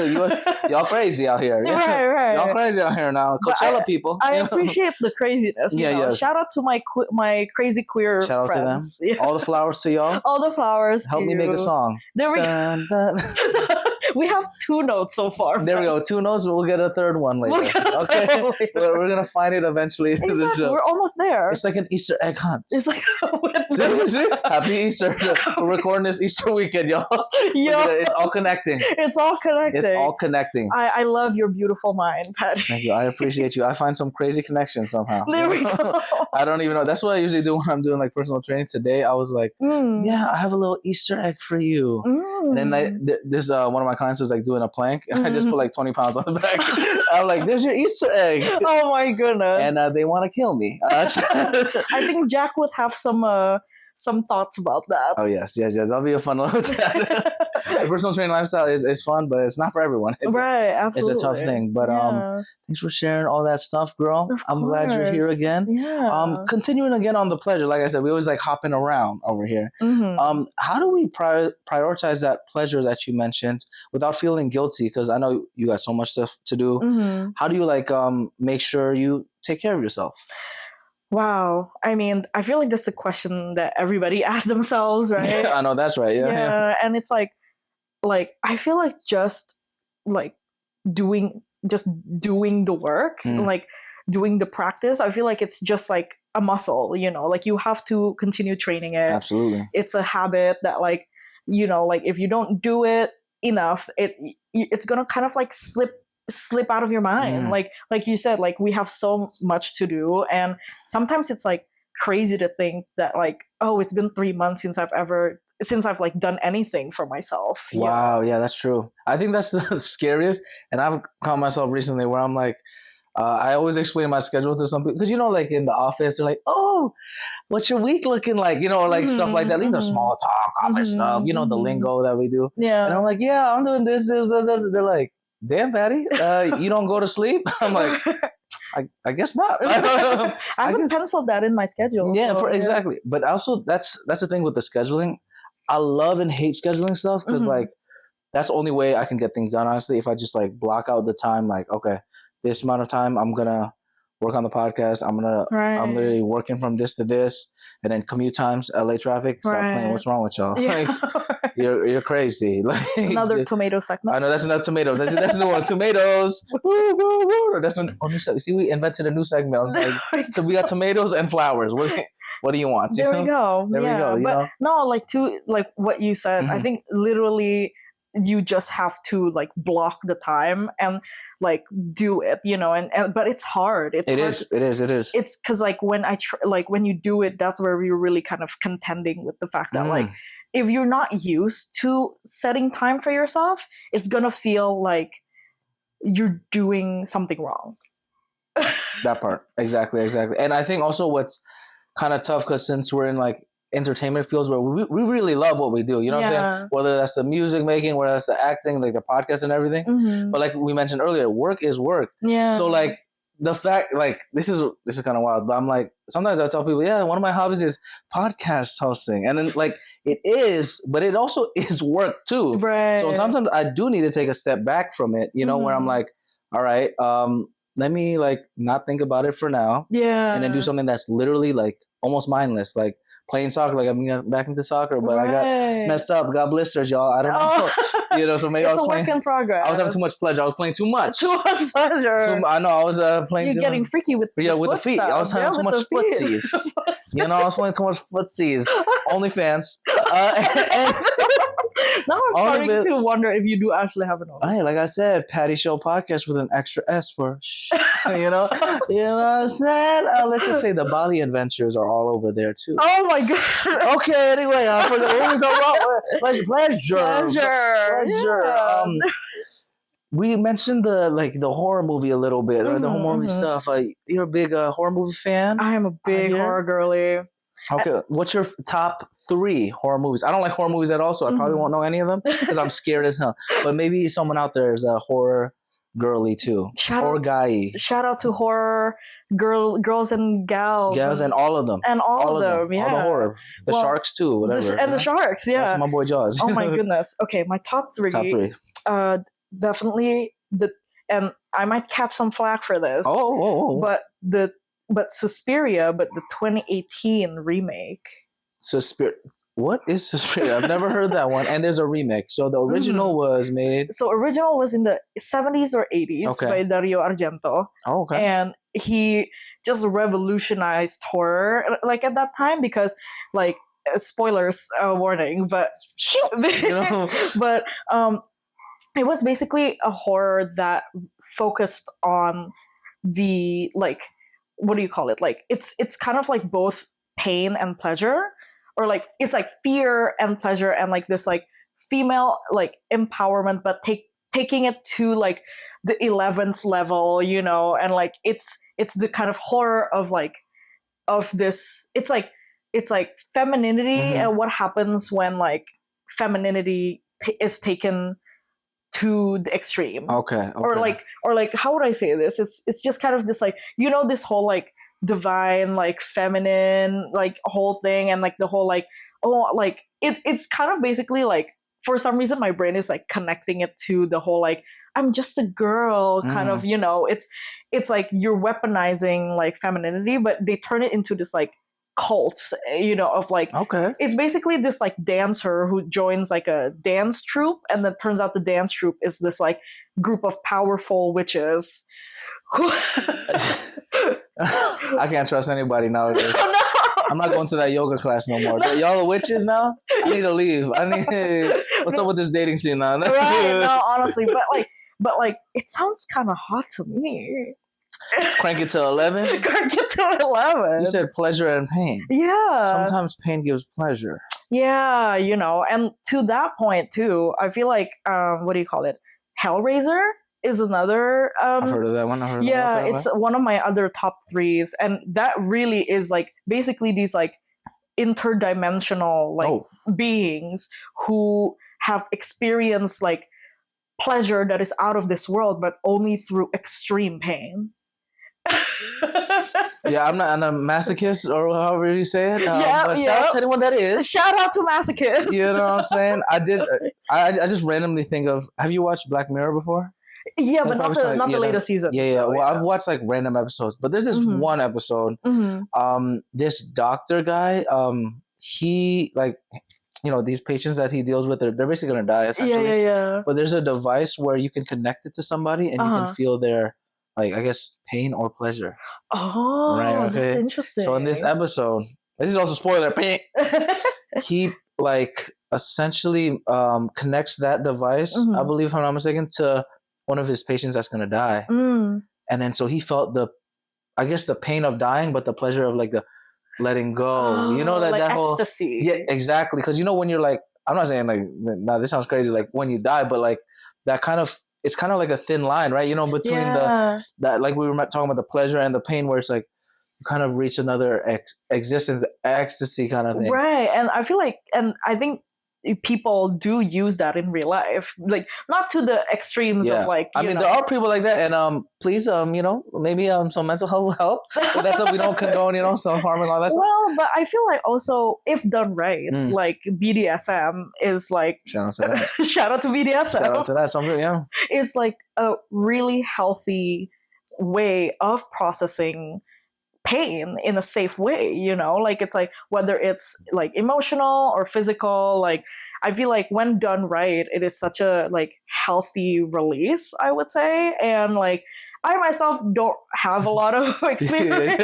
y'all crazy out here. Right. Y'all crazy out here now. Coachella people. I appreciate the craziness. Yeah. Shout out to my crazy queer Shout friends. Out to them. All the flowers to y'all. All the flowers. Help me make a song. There we go. We have 2 notes so far. There we go. 2 notes. We'll get a third one later. Okay. We're gonna find it eventually. Exactly. We're almost there. It's like an Easter egg hunt. It's like See? Happy Easter. We're recording this Easter weekend, y'all. It's all connecting. It's all connecting. I love your beautiful mind, Patty. Thank you. I appreciate you. I find some crazy connection somehow. There we go. I don't even know. That's what I usually do when I'm doing like personal training. Today I was like, yeah, I have a little Easter egg for you. And then this one of my clients was like doing a plank, and I just put like 20 pounds on the back. I'm like, there's your Easter egg. Oh my goodness. And they want to kill me. I think Jack would have some thoughts about that. Oh yes. That'll be a fun little chat. Personal training lifestyle is fun, but it's not for everyone. Absolutely. It's a tough thing. But thanks for sharing all that stuff, girl. I'm glad you're here again. Yeah. Continuing again on the pleasure, like I said, we always like hopping around over here. How do we prioritize that pleasure that you mentioned without feeling guilty? Because I know you got so much stuff to do. How do you like make sure you take care of yourself? Wow. I mean, I feel like that's a question that everybody asks themselves, right? I know that's right. Yeah. And it's like I feel like just doing the work, like doing the practice. I feel like it's just like a muscle, like you have to continue training it. Absolutely. It's a habit that like if you don't do it enough, it's gonna kind of like slip out of your mind. Like you said, like we have so much to do, and sometimes it's like crazy to think that like, oh, it's been 3 months since I've like done anything for myself. Wow. Yeah, that's true. I think that's the scariest. And I've caught myself recently where I'm like, I always explain my schedule to some people because like in the office they're like, oh, what's your week looking like, or like stuff like that, small talk office stuff, the lingo that we do. And I'm like, yeah, I'm doing this. They're like, damn, Patty, you don't go to sleep? I'm like, I guess not. I haven't penciled that in my schedule. Yeah, exactly. But also that's the thing with the scheduling. I love and hate scheduling stuff because like that's the only way I can get things done, honestly. If I just like block out the time, like, okay, this amount of time I'm gonna work on the podcast. I'm literally working from this to this, and then commute times, LA traffic. Stop playing. What's wrong with y'all? Yeah. Like, you're crazy. Like, another tomato segment. I know that's another tomato. That's a new one. Tomatoes. That's a new segment. See, we invented a new segment. Like, so we got tomatoes and flowers. What do you want? There we go. There we go. But no, like what you said, I think literally you just have to like block the time and like do it, and but it's hard. It is. It's because like when when you do it, that's where we're really kind of contending with the fact that like if you're not used to setting time for yourself, it's gonna feel like you're doing something wrong. That part. Exactly. And I think also what's kind of tough because since we're in like entertainment fields where we really love what we do, what I'm saying? Whether that's the music making, whether that's the acting, like the podcast and everything. But like we mentioned earlier, work is work. Yeah. So like the fact, like this is kind of wild, but I'm like, sometimes I tell people, one of my hobbies is podcast hosting. And then like it is, but it also is work too. Right. So sometimes I do need to take a step back from it, where I'm like, all right, let me like not think about it for now. Yeah. And then do something that's literally like almost mindless, like playing soccer. Like I'm getting back into soccer, but I got messed up, got blisters, y'all. I don't know. So maybe it's a work in progress. I was having too much pleasure. I was playing too much. Too much pleasure. I know. I was playing. You're getting freaky with the feet. I was having too much footsies. I was playing too much footsies. OnlyFans. Now I'm starting to wonder if you do actually have an OnlyFans. Hey, like I said, Patty Show Podcast with an extra S for you know what I'm saying? Let's just say the Bali adventures are all over there too. Oh my god. Okay, anyway, I forgot what we talking about. Pleasure. Yeah. We mentioned the horror movie a little bit, or the horror movie stuff. You're a big horror movie fan? I am a big horror girly. Okay, what's your top 3 horror movies? I don't like horror movies at all, so I probably won't know any of them because I'm scared as hell. But maybe someone out there is a horror girly too, Shout or out, guy. shout out to horror girls and gals, And all of them, and all of them, yeah. all the horror, the sharks too, whatever, and the sharks, That's yeah. my boy Jaws. Oh my goodness. Okay, my top three. Top three. Definitely and I might catch some flack for this. But Suspiria, but the 2018 remake. What is Suspiria? I've never heard that one. And there's a remake. So the original was made. So original was in the 70s or 80s by Dario Argento. Oh, okay. And he just revolutionized horror like at that time because like spoilers warning, but but it was basically a horror that focused on the like, what do you call it? Like it's kind of like both pain and pleasure, or like it's like fear and pleasure and like this like female like empowerment, but taking it to like the 11th level, you know, and like it's the kind of horror of like of this. It's like femininity and what happens when like femininity is taken to the extreme. Okay. Or like how would I say this? It's just kind of this like, you know, this whole like divine like feminine like whole thing, and like the whole like like it's kind of basically like for some reason my brain is like connecting it to the whole like I'm just a girl kind of, you know, it's like you're weaponizing like femininity, but they turn it into this like cult, you know, of like it's basically this like dancer who joins like a dance troupe, and then turns out the dance troupe is this like group of powerful witches who I can't trust anybody nowadays. Oh, no. I'm not going to that yoga class no more. Y'all are witches now? I need to leave. What's up with this dating scene now? Right, no, honestly, but like it sounds kind of hot to me. Crank it to 11? Crank it to 11. You said pleasure and pain. Yeah. Sometimes pain gives pleasure. Yeah, you know, and to that point too, I feel like, what do you call it? Hellraiser is another... I've heard of that one. It's one of my other top threes. And that really is like basically these like interdimensional like beings who have experienced like pleasure that is out of this world, but only through extreme pain. Yeah, I'm a masochist, or however you say it. But shout out to anyone that is. Shout out to masochists. You know what I'm saying? I just randomly think of. Have you watched Black Mirror before? Yeah, but not the latest season. Yeah. Well, I've watched like random episodes, but there's this one episode. This doctor guy, he like, you know, these patients that he deals with, they're basically gonna die essentially. Yeah. But there's a device where you can connect it to somebody and you can feel their, like, I guess, pain or pleasure. Oh, right, okay. That's interesting. So in this episode, this is also spoiler. He like essentially connects that device, I believe, if I'm not mistaken, to one of his patients that's gonna die. And then so he felt the pain of dying, but the pleasure of like the letting go. You know, that like that whole ecstasy. Yeah, exactly. Because you know when you're like, I'm not saying like, nah, this sounds crazy, like when you die, but like that kind of, it's kind of like a thin line, right? You know, between that, like we were talking about the pleasure and the pain, where it's like you kind of reach another existence, ecstasy kind of thing. Right. And I feel like, and I think people do use that in real life, like not to the extremes of like, I mean, there are people like that, and please, you know, maybe some mental health will help, but that's what we don't condone, you know, self harm and all that stuff. Well, but I feel like also if done right, like BDSM is like shout out to that. Shout out to BDSM. Shout out to that. Something, yeah. It's like a really healthy way of processing pain in a safe way, you know, like it's like whether it's like emotional or physical, like I feel like when done right, it is such a like healthy release, I would say. And like I myself don't have a lot of experience.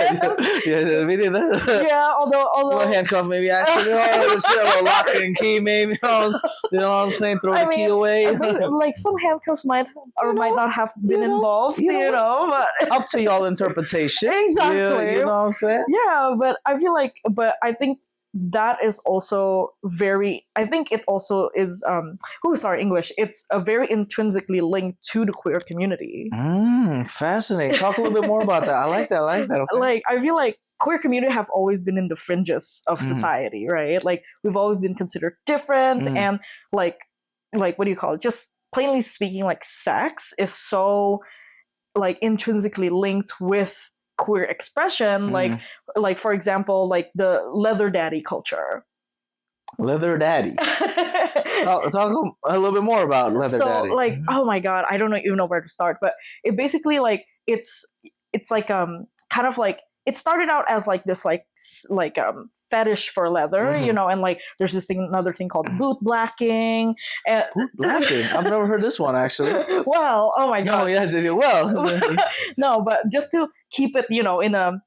Yeah, although a handcuff maybe actually, a lock and key maybe, you know what I'm saying, throw the key away. I mean, like some handcuffs might or might not have been involved, you know, but up to y'all interpretation. Exactly. You know what I'm saying? Yeah, but I feel like, but I think that is also very, I think it also is, English. It's a very intrinsically linked to the queer community. Fascinating. Talk a little bit more about that. I like that. Okay. Like, I feel like queer community have always been in the fringes of society, right? Like, we've always been considered different and like, what do you call it? Just plainly speaking, like sex is so like intrinsically linked with queer expression, like for example, like the leather daddy culture. Leather daddy. Talk a little bit more about leather daddy. So like, oh my god, I don't even know where to start, but it basically like it's like kind of like it started out as like this like fetish for leather, you know, and like there's this thing, another thing called boot blacking. And boot blacking? I've never heard this one actually. Well, oh my god. No, yes, well. No, but just to keep it, you know, in a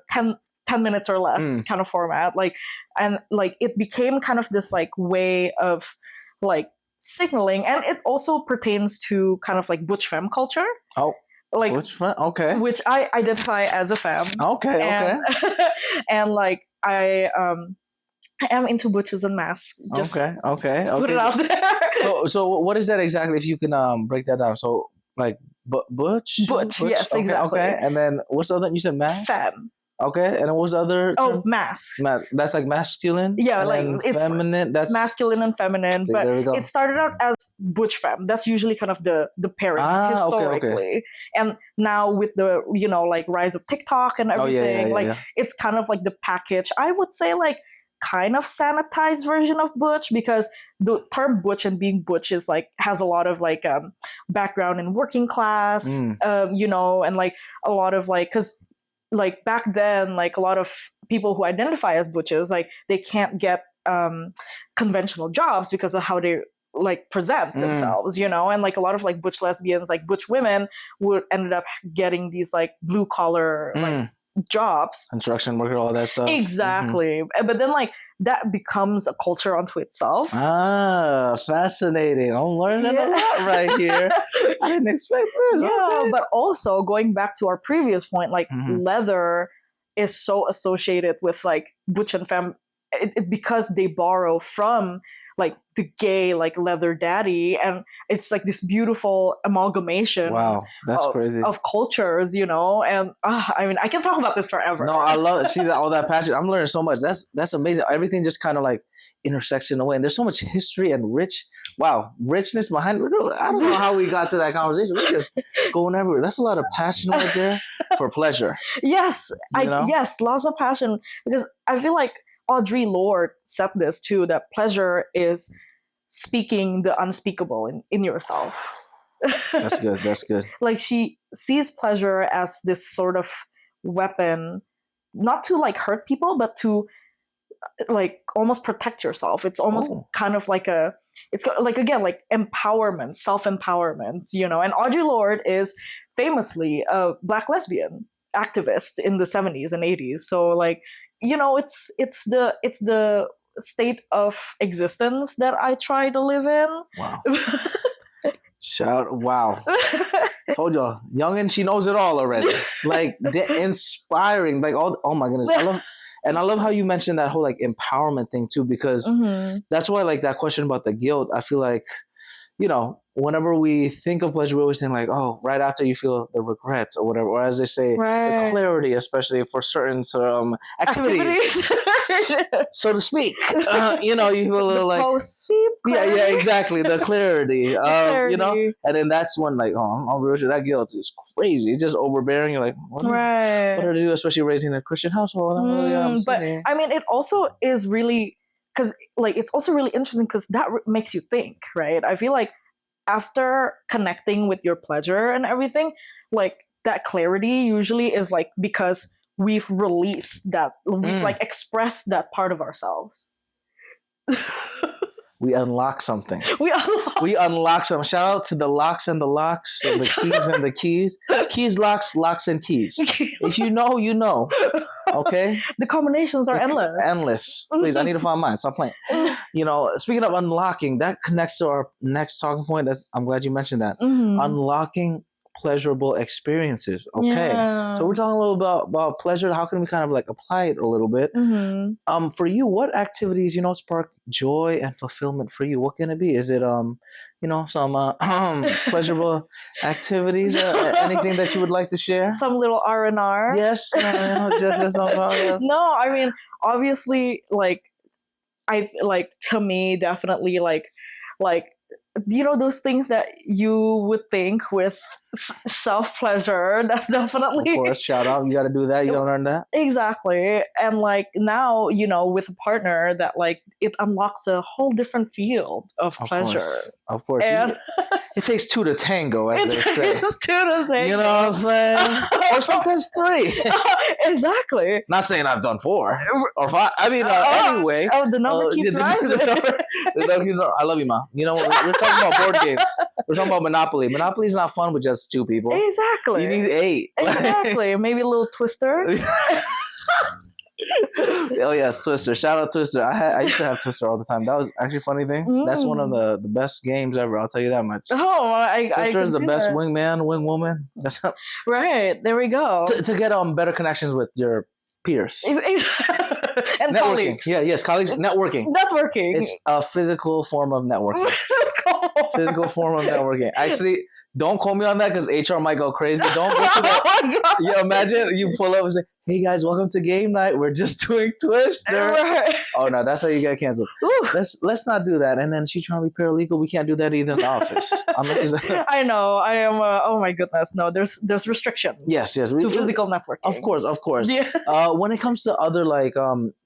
10 minutes or less kind of format, like, and like it became kind of this like way of like signaling, and it also pertains to kind of like butch femme culture. Oh. Like okay, which I identify as a femme. Okay. And like I am into butches and masks. Just okay. Put it out there. So what is that exactly? If you can break that down. So like butch. Yes, exactly. Okay, and then what's the other? You said mask. Femme. Okay, and what's the other? Oh, masks. That's like masculine. Yeah, like it's feminine. That's masculine and feminine. See, but it started out as butch femme. That's usually kind of the pairing historically. Okay. And now with the, you know, like rise of TikTok and everything, it's kind of like the package. I would say like kind of sanitized version of butch, because the term butch and being butch is like has a lot of like background in working class, you know, and like a lot of like, because like back then, like a lot of people who identify as butches, like they can't get conventional jobs because of how they like present themselves, you know, and like a lot of like butch lesbians, like butch women would ended up getting these like blue collar like jobs, construction worker, all that stuff. Exactly. But then like that becomes a culture unto itself. Fascinating. I'm learning a lot right here. I didn't expect this. Yeah, but also going back to our previous point, like leather is so associated with like butch and femme because they borrow from like the gay like leather daddy, and it's like this beautiful amalgamation. Wow, that's crazy. Of cultures, you know, and I mean, I can talk about this forever. No, I love it. See that, all that passion. I'm learning so much. That's amazing. Everything just kind of like intersects in a way, and there's so much history and richness behind it. I don't know how we got to that conversation. We're just going everywhere. That's a lot of passion right there for pleasure. Yes, yes, lots of passion, because I feel like Audre Lorde said this too, that pleasure is speaking the unspeakable in yourself. That's good. Like she sees pleasure as this sort of weapon, not to like hurt people, but to like almost protect yourself. It's almost kind of like it's like, again, like empowerment, self-empowerment, you know. And Audre Lorde is famously a Black lesbian activist in the 70s and 80s. So like, you know, it's the state of existence that I try to live in. Wow. Wow. Told y'all, youngin', she knows it all already. Like inspiring, like oh my goodness. I love how you mentioned that whole like empowerment thing too, because that's why like that question about the guilt, I feel like, you know, whenever we think of pleasure, we always think like, oh, right after you feel the regrets or whatever, or as they say, the clarity, especially for certain activities. So to speak. You know, you feel a little like, yeah, exactly, the clarity, you know, and then that's when like, oh, I'm real, that guilt is crazy. It's just overbearing. You're like, what do I do, especially raising a Christian household? But I mean, it also is really, because like it's also really interesting because that makes you think, right? I feel like after connecting with your pleasure and everything, like that clarity usually is like because we've released that, we've like expressed that part of ourselves. We unlock something. We unlock some. Shout out to the locks and the locks, and the keys and the keys. Keys, locks, and keys. If you know, you know. Okay? The combinations are endless. Endless. Please, I need to find mine. Stop playing. You know, speaking of unlocking, that connects to our next talking point. I'm glad you mentioned that. Unlocking pleasurable experiences. Okay. Yeah. So we're talking a little about pleasure. How can we kind of like apply it a little bit? For you, what activities, you know, spark joy and fulfillment for you? What can it be? Is it you know, some pleasurable activities? Anything that you would like to share? Some little R&R. Yes. Just yes. No, I mean, obviously, like, to me, definitely, like those things that you would think with self-pleasure, that's definitely, of course, shout out, you got to do that, you got to learn that. Exactly. And like now, with a partner, that like it unlocks a whole different field of pleasure. Of course. And it takes two to tango, as they say. It takes two to tango. You know what I'm saying? Or sometimes three. Exactly. Not saying I've done 4 or 5. I mean, anyway. Oh, the number keeps rising. I love you, Ma. You know, we're talking about board games. We're talking about Monopoly. Monopoly's not fun with just 2 people. Exactly. You need 8. Exactly. Maybe a little Twister. Oh yes, Twister. Shout out Twister. I used to have Twister all the time. That was actually a funny thing. That's one of the best games ever. I'll tell you that much. Oh, Twister is the best wingman, wingwoman. That's right. There we go. To get better connections with your peers. And networking. colleagues. Yes, colleagues. Networking. It's a physical form of networking. Physical form of networking. Actually, don't call me on that because HR might go crazy. Don't go to that. Oh my God. Yeah, imagine you pull up and say, "Hey guys, welcome to game night. We're just doing Twister." Right. Oh no, that's how you get canceled. Ooh. Let's not do that. And then she's trying to be paralegal. We can't do that either in the office. I know. I am. Oh my goodness. No, there's restrictions. Yes. To physical networking. Of course. Yeah. When it comes to other like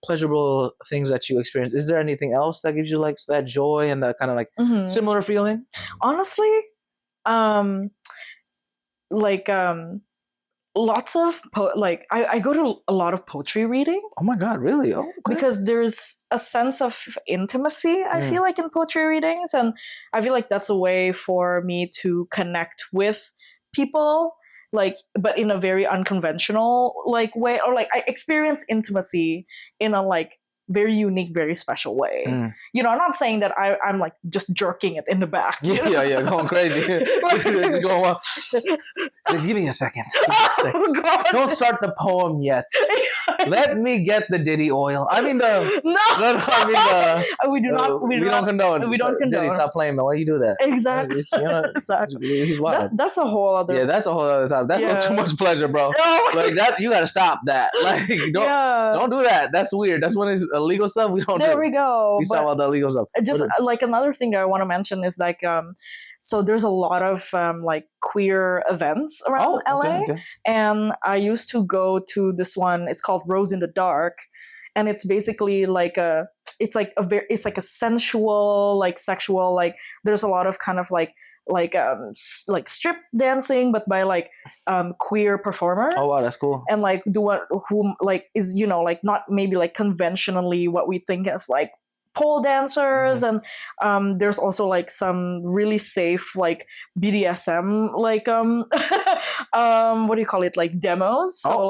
pleasurable things that you experience, is there anything else that gives you like that joy and that kind of like similar feeling? Honestly, lots of I go to a lot of poetry reading. Oh my God, really? Oh, okay. Because there's a sense of intimacy, I feel like, in poetry readings, and I feel like that's a way for me to connect with people, like, but in a very unconventional like way, or like I experience intimacy in a like very unique, very special way. I'm not saying that I'm like just jerking it in the back. Yeah, going crazy. Just going on. Give me a second. Oh, God. Don't start the poem yet. Let me get the Diddy oil. I mean we don't condone. We don't condone. Diddy, stop playing, man. Why you do that? Exactly. Exactly. He's wild. That's a whole other. Yeah, that's a whole other time. That's not too much pleasure, bro. Like that, you gotta stop that. Like don't do that. That's weird. That's when it's illegal stuff. We don't. There we go. We talk about the illegal stuff. Just like another thing that I want to mention is like so there's a lot of like queer events around LA, and I used to go to this one. It's called Rose in the Dark, and it's basically like it's like a sensual, like sexual, like there's a lot of kind of like strip dancing, but by like queer performers. Oh wow, that's cool. And like who like is like not maybe like conventionally what we think as like pole dancers, and there's also like some really safe like BDSM like what do you call it, like demos. So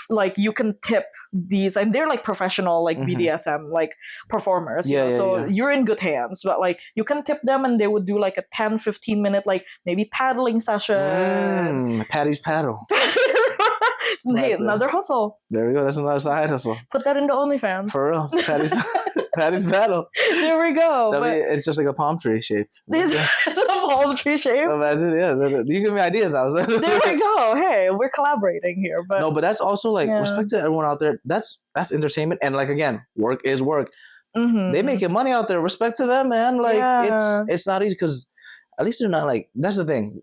like you can tip these, and they're like professional like BDSM like performers. So you're in good hands, but like you can tip them, and they would do like a 10-15 minute like maybe paddling session. Patty's paddle. Hey, another hustle. There we go. That's another side hustle. Put that into OnlyFans. For real. Patty's paddle. There we go. It's just like a palm tree shape. It's a palm tree shape. Imagine, you give me ideas now. There we go. Hey, we're collaborating here. But no, but that's also like respect to everyone out there. That's entertainment, and like again, work is work. They making money out there. Respect to them, man. Like it's not easy because at least they're not like. That's the thing.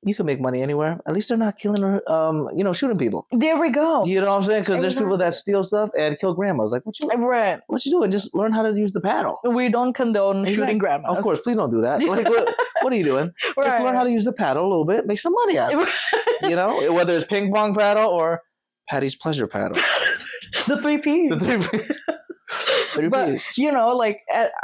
You can make money anywhere. At least they're not killing or, shooting people. There we go. You know what I'm saying? Because there's people that steal stuff and kill grandmas. Like, what you doing? Just learn how to use the paddle. We don't condone shooting grandmas. Of course, please don't do that. Like, what are you doing? Just learn how to use the paddle a little bit. Make some money out of it. Whether it's ping pong paddle or Patty's pleasure paddle. The 3 Ps. The 3 Ps. But like,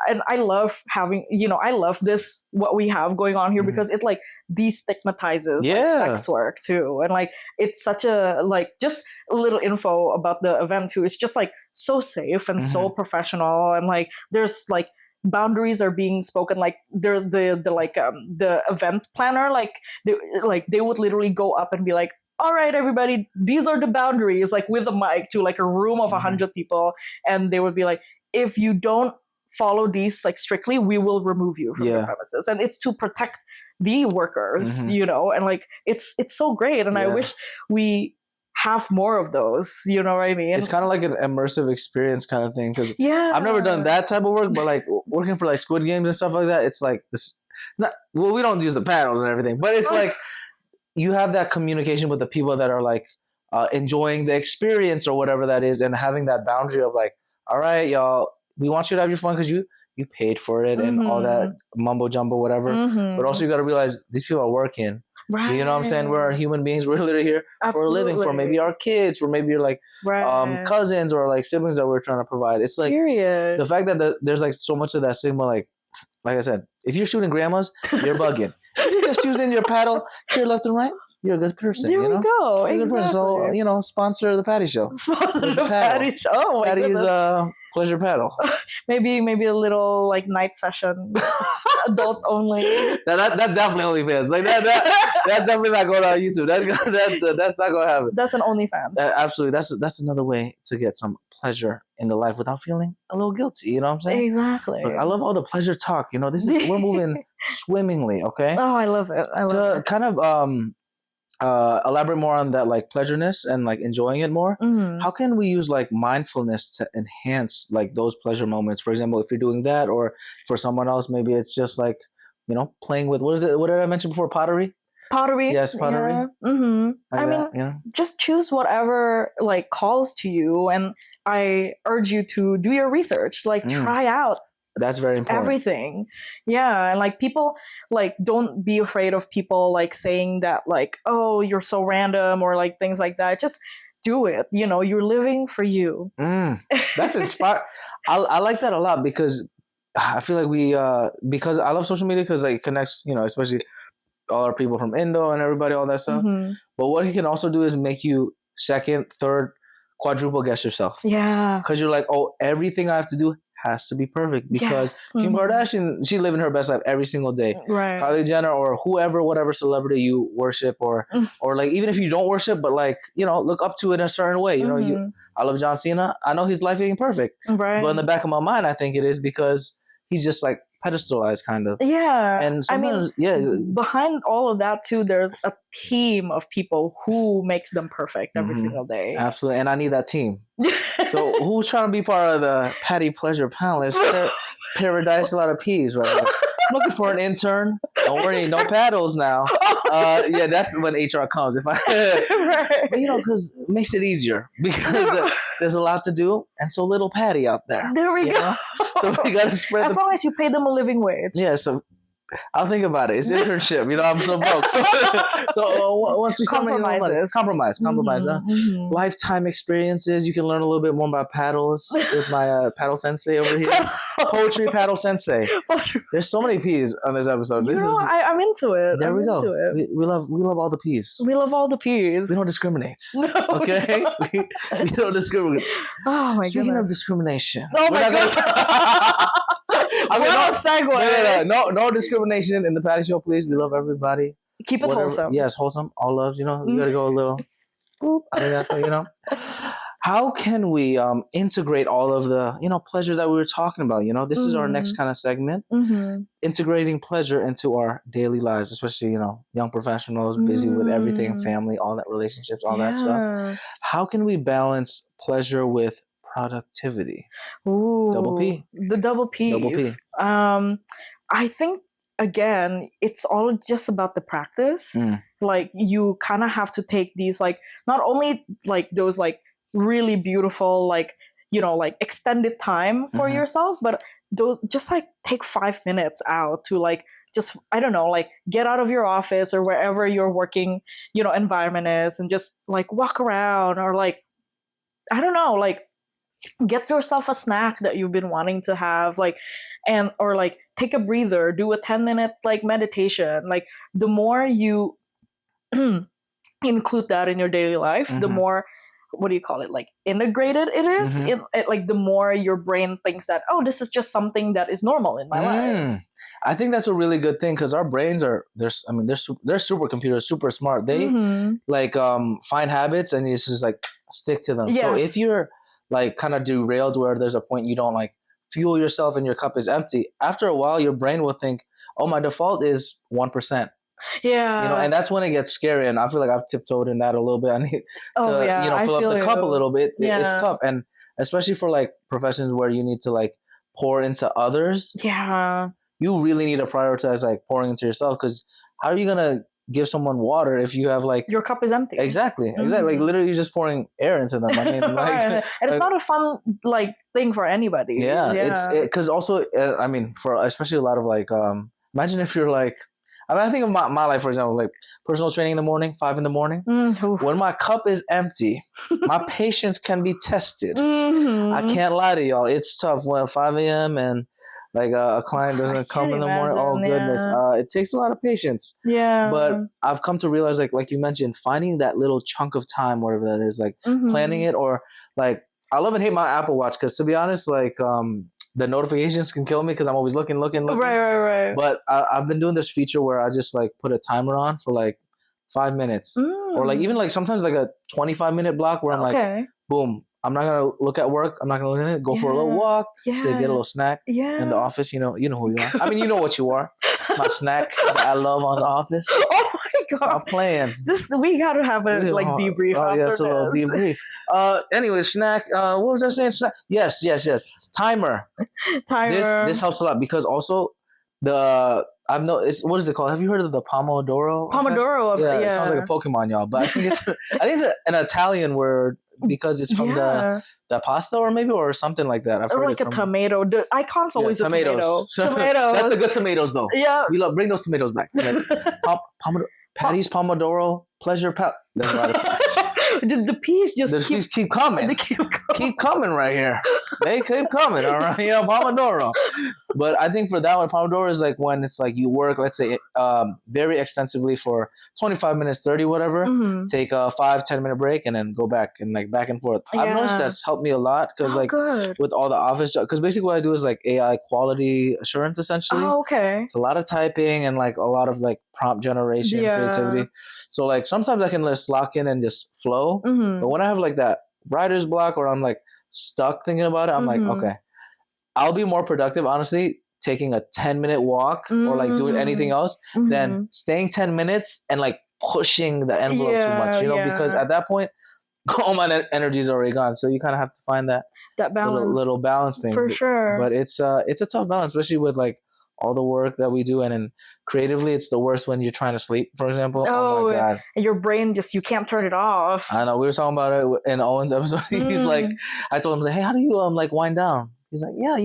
and I love having, I love this what we have going on here because it like destigmatizes like, sex work too, and like it's such a like just a little info about the event too. It's just like so safe and so professional, and like there's like boundaries are being spoken. Like there's the event planner, like they would literally go up and be like, all right, everybody, these are the boundaries, like with a mic to like a room of 100 people. And they would be like, if you don't follow these like strictly, we will remove you from the premises. And it's to protect the workers, and like, it's so great. And I wish we have more of those, you know what I mean? It's kind of like an immersive experience kind of thing. Cause I've never done that type of work, but like working for like Squid Games and stuff like that, it's like this. we don't use the paddles and everything, but it's like you have that communication with the people that are like enjoying the experience or whatever that is, and having that boundary of like, all right, y'all, we want you to have your fun because you paid for it and all that mumbo jumbo, whatever. But also you got to realize these people are working. Right. You know what I'm saying? We're human beings. We're literally here for a living, for maybe our kids, for maybe your like cousins or like siblings that we're trying to provide. It's like the fact that there's like so much of that stigma. Like I said, if you're shooting grandmas, you're bugging. If you're just using your paddle here, left and right, you're a good person. There we go. Exactly. So sponsor the Patty Show. Sponsor the Patty Show. Oh my Patty's pleasure paddle. maybe a little like night session, adult only. That's definitely OnlyFans. Like that's definitely not going on YouTube. That's not going to happen. That's an OnlyFans. Absolutely. That's another way to get some pleasure in the life without feeling a little guilty. You know what I'm saying? Exactly. Look, I love all the pleasure talk. We're moving swimmingly. Okay. Oh, I love it. To kind of elaborate more on that, like pleasureness and like enjoying it more. How can we use like mindfulness to enhance like those pleasure moments? For example, if you're doing that, or for someone else, maybe it's just like playing with what did I mention before? Pottery. Yes, pottery. Yeah. Just choose whatever like calls to you, and I urge you to do your research. Like try out. That's very important. Everything. Yeah. And like people, like, don't be afraid of people like saying that like, oh, you're so random or like things like that. Just do it. You're living for you. That's inspiring. I like that a lot, because I feel like because I love social media because like it connects, especially all our people from Indo and everybody, all that stuff. But what it can also do is make you second, third, quadruple guess yourself. Yeah. Because you're like, oh, everything I have to do has to be perfect, because Kim Kardashian, she living her best life every single day. Right. Kylie Jenner or whoever, whatever celebrity you worship, or like even if you don't worship, but like look up to it in a certain way. I love John Cena. I know his life ain't perfect, right? But in the back of my mind, I think it is, because he's just like pedestalized, kind of. Yeah. And sometimes, behind all of that too, there's a team of people who makes them perfect every single day. Absolutely. And I need that team. So who's trying to be part of the Patty Pleasure Palace? Paradise, a lot of peas, right? I'm looking for an intern. Don't worry, no paddles now. That's when HR comes. If right. But because it makes it easier, because there's a lot to do, and so little Patty out there. There we go. So we got to spread. As long as you pay them a living wage. Yeah. So I'll think about it. It's internship. I'm so broke. So once we compromise. Lifetime experiences. You can learn a little bit more about paddles with my paddle sensei over here. Poetry paddle sensei. There's so many P's on this episode. I'm into it. There we go. We love all the P's. We love all the P's. We don't discriminate. No, okay? We don't discriminate. Oh my god. Speaking of discrimination. Oh my god. No discrimination in the Patty Show, please. We love everybody. Keep it wholesome. Yes, wholesome. All love. You gotta go a little. How can we integrate all of the pleasure that we were talking about? This is our next kind of segment. Integrating pleasure into our daily lives, especially young professionals busy with everything, family, all that, relationships, all that stuff. How can we balance pleasure with productivity? Ooh, double P. The double P. I think again, it's all just about the practice. Like you kind of have to take these like not only like those like really beautiful like like extended time for yourself, but those just like take 5 minutes out to like just I don't know like get out of your office or wherever your working environment is, and just like walk around, or like I don't know like get yourself a snack that you've been wanting to have, like, and or like take a breather, do a 10-minute like meditation. Like the more you include that in your daily life, the more like integrated it is. Like the more your brain thinks that, oh, this is just something that is normal in my life. I think that's a really good thing, because our brains they're supercomputers, super smart. They like find habits and it's just like stick to them. Yes. So if you're like kind of derailed where there's a point you don't like fuel yourself and your cup is empty, after a while your brain will think, oh, my default is 1%. Yeah. And that's when it gets scary. And I feel like I've tiptoed in that a little bit. I need to fill up the cup a little bit. It's tough. And especially for like professions where you need to like pour into others. Yeah. you really need to prioritize like pouring into yourself, because how are you gonna give someone water if you have like your cup is empty? Exactly. Like literally you're just pouring air into them. I mean, like, and it's not a fun like thing for anybody. It's because also I mean, for especially a lot of like imagine if you're like, I mean, I think of my life, for example, like personal training in the morning, 5 a.m. When my cup is empty, my patience can be tested. I can't lie to y'all. It's tough when 5 a.m. and like a client doesn't come in the morning. Oh goodness, it takes a lot of patience. Yeah. But I've come to realize, like you mentioned, finding that little chunk of time, whatever that is, like planning it, or like I love and hate my Apple Watch, because to be honest, like the notifications can kill me because I'm always looking. Right. But I've been doing this feature where I just like put a timer on for like 5 minutes, or like even like sometimes like a 25-minute block where I'm like, boom, I'm not gonna look at work. I'm not gonna look at it. Go for a little walk. So get a little snack in the office. You know who you are. I mean, you know what you are. My snack that I love on the office. Oh my god! Stop playing. We gotta have a like debrief. Oh after yes, a little debrief. Anyway, snack. What was I saying? Snack. Yes. Timer. This helps a lot, because also I've noticed, what is it called? Have you heard of the Pomodoro? Yeah, it sounds like a Pokemon, y'all. But I think it's an Italian word, because it's from the pasta or something like that. Or like a tomato. The icon's always a tomato. Tomatoes. That's the good tomatoes, though. Yeah. We bring those tomatoes back. Pomodoro. Patty's Pomodoro. Pleasure Pat. The peas just keep coming. They keep coming right here. They keep coming, all right? Yeah, Pomodoro. But I think for that one, Pomodoro is like when it's like you work, let's say, very extensively for 25 minutes, 30, whatever. Take a 5-10 minute break and then go back and like back and forth. I've noticed that's helped me a lot, because with all the office jobs, because basically what I do is like AI quality assurance, essentially. Oh, okay. It's a lot of typing and like a lot of like prompt generation, creativity. So like sometimes I can just lock in and just flow. But when I have like that writer's block, or I'm like stuck thinking about it, I'm like, okay, I'll be more productive, honestly, taking a 10-minute walk or like doing anything else than staying 10 minutes and like pushing the envelope too much, because at that point, all my energy is already gone. So you kind of have to find that balance, little balance thing. For sure. But it's a tough balance, especially with like all the work that we do, and then creatively, it's the worst when you're trying to sleep, for example. Oh my god! And your brain you can't turn it off. I know. We were talking about it in Owen's episode. He's like, I told him, like, hey, how do you like wind down? He's like, yeah,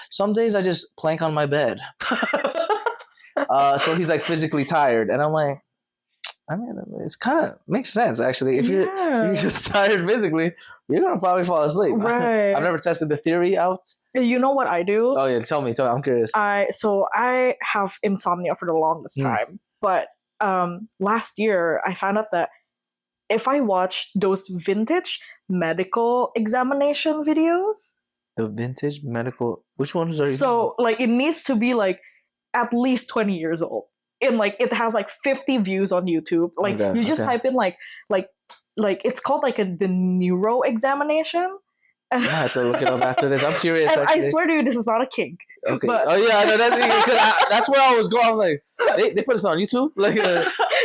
some days I just plank on my bed. So he's like physically tired, and I'm like, I mean, it's kind of makes sense actually. If you're just tired physically, you're gonna probably fall asleep. Right. I've never tested the theory out. You know what I do? Oh yeah, tell me. I'm curious. So I have insomnia for the longest time, but last year I found out that if I watch those vintage medical examination videos, the vintage medical, which ones are you? So like it needs to be like at least 20 years old, and like it has like 50 views on YouTube. Like you just type in like it's called like the neuro examination. I have to look it up after this. I'm curious. And I swear to you, this is not a kink. Okay. But... Oh yeah, no, that's where I was going. I'm like, they put this on YouTube, like.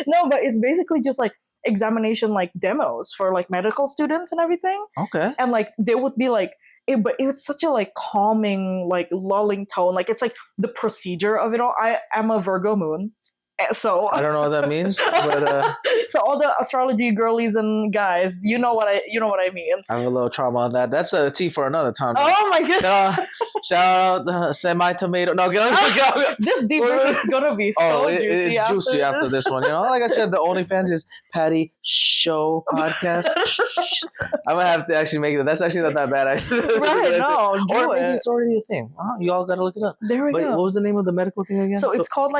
No, but it's basically just like examination, like demos for like medical students and everything. Okay. And like they would be like, but it was such a like calming, like lulling tone. Like it's like the procedure of it all. I am a Virgo moon. So I don't know what that means, but so all the astrology girlies and guys, you know what I mean. I have a little trauma on that. That's a tea for another time. Oh my goodness! Shout out semi-tomato. No, go. This debrief is gonna be so juicy. It's juicy after this one. Like I said, the OnlyFans is Patty Show Podcast. I'm gonna have to actually make it. That's actually not that bad. Actually, right? No, or maybe it's already a thing. You all gotta look it up. There we go. What was the name of the medical thing again? So it's called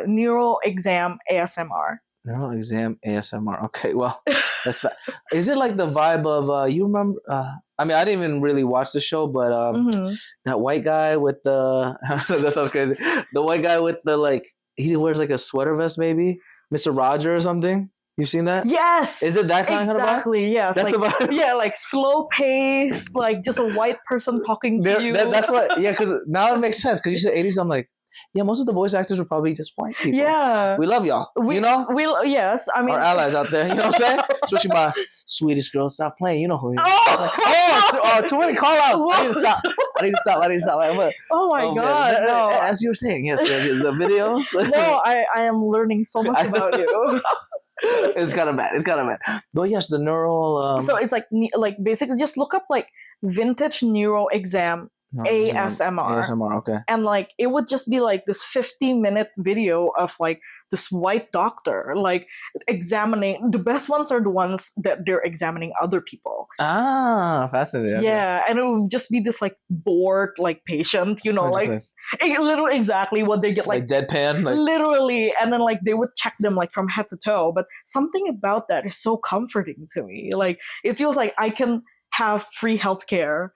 neural exam ASMR. Neural exam ASMR. Okay, well, that's is it like the vibe of you remember? I mean, I didn't even really watch the show, but that white guy with the that sounds crazy. The white guy with the like he wears like a sweater vest, maybe Mr. Roger or something. You've seen that? Yes. Is it that kind of vibe? Exactly. Yes. That's like, yeah, like slow pace, like just a white person talking to you. That's what. Yeah, because now it makes sense. Because you said 80s, I'm like. Yeah, most of the voice actors were probably just white people. Yeah. We love y'all. Yes. I mean... Our allies out there, you know what I'm saying? Especially my sweetest girl, stop playing. You know who he is. Oh, too many call-outs. I need to stop. I need to stop. Oh my God, man. no. As you were saying, yes, the videos. No, I am learning so much about you. It's kind of bad. But yes, the neural. So it's like basically just look up like vintage neuro exam ASMR. ASMR, okay. And like it would just be like this 50-minute video of like this white doctor like examining. The best ones are the ones that they're examining other people. Ah, fascinating. Yeah, and it would just be this like bored like patient, like literally exactly what they get like deadpan, literally, and then like they would check them like from head to toe. But something about that is so comforting to me. Like it feels like I can have free healthcare.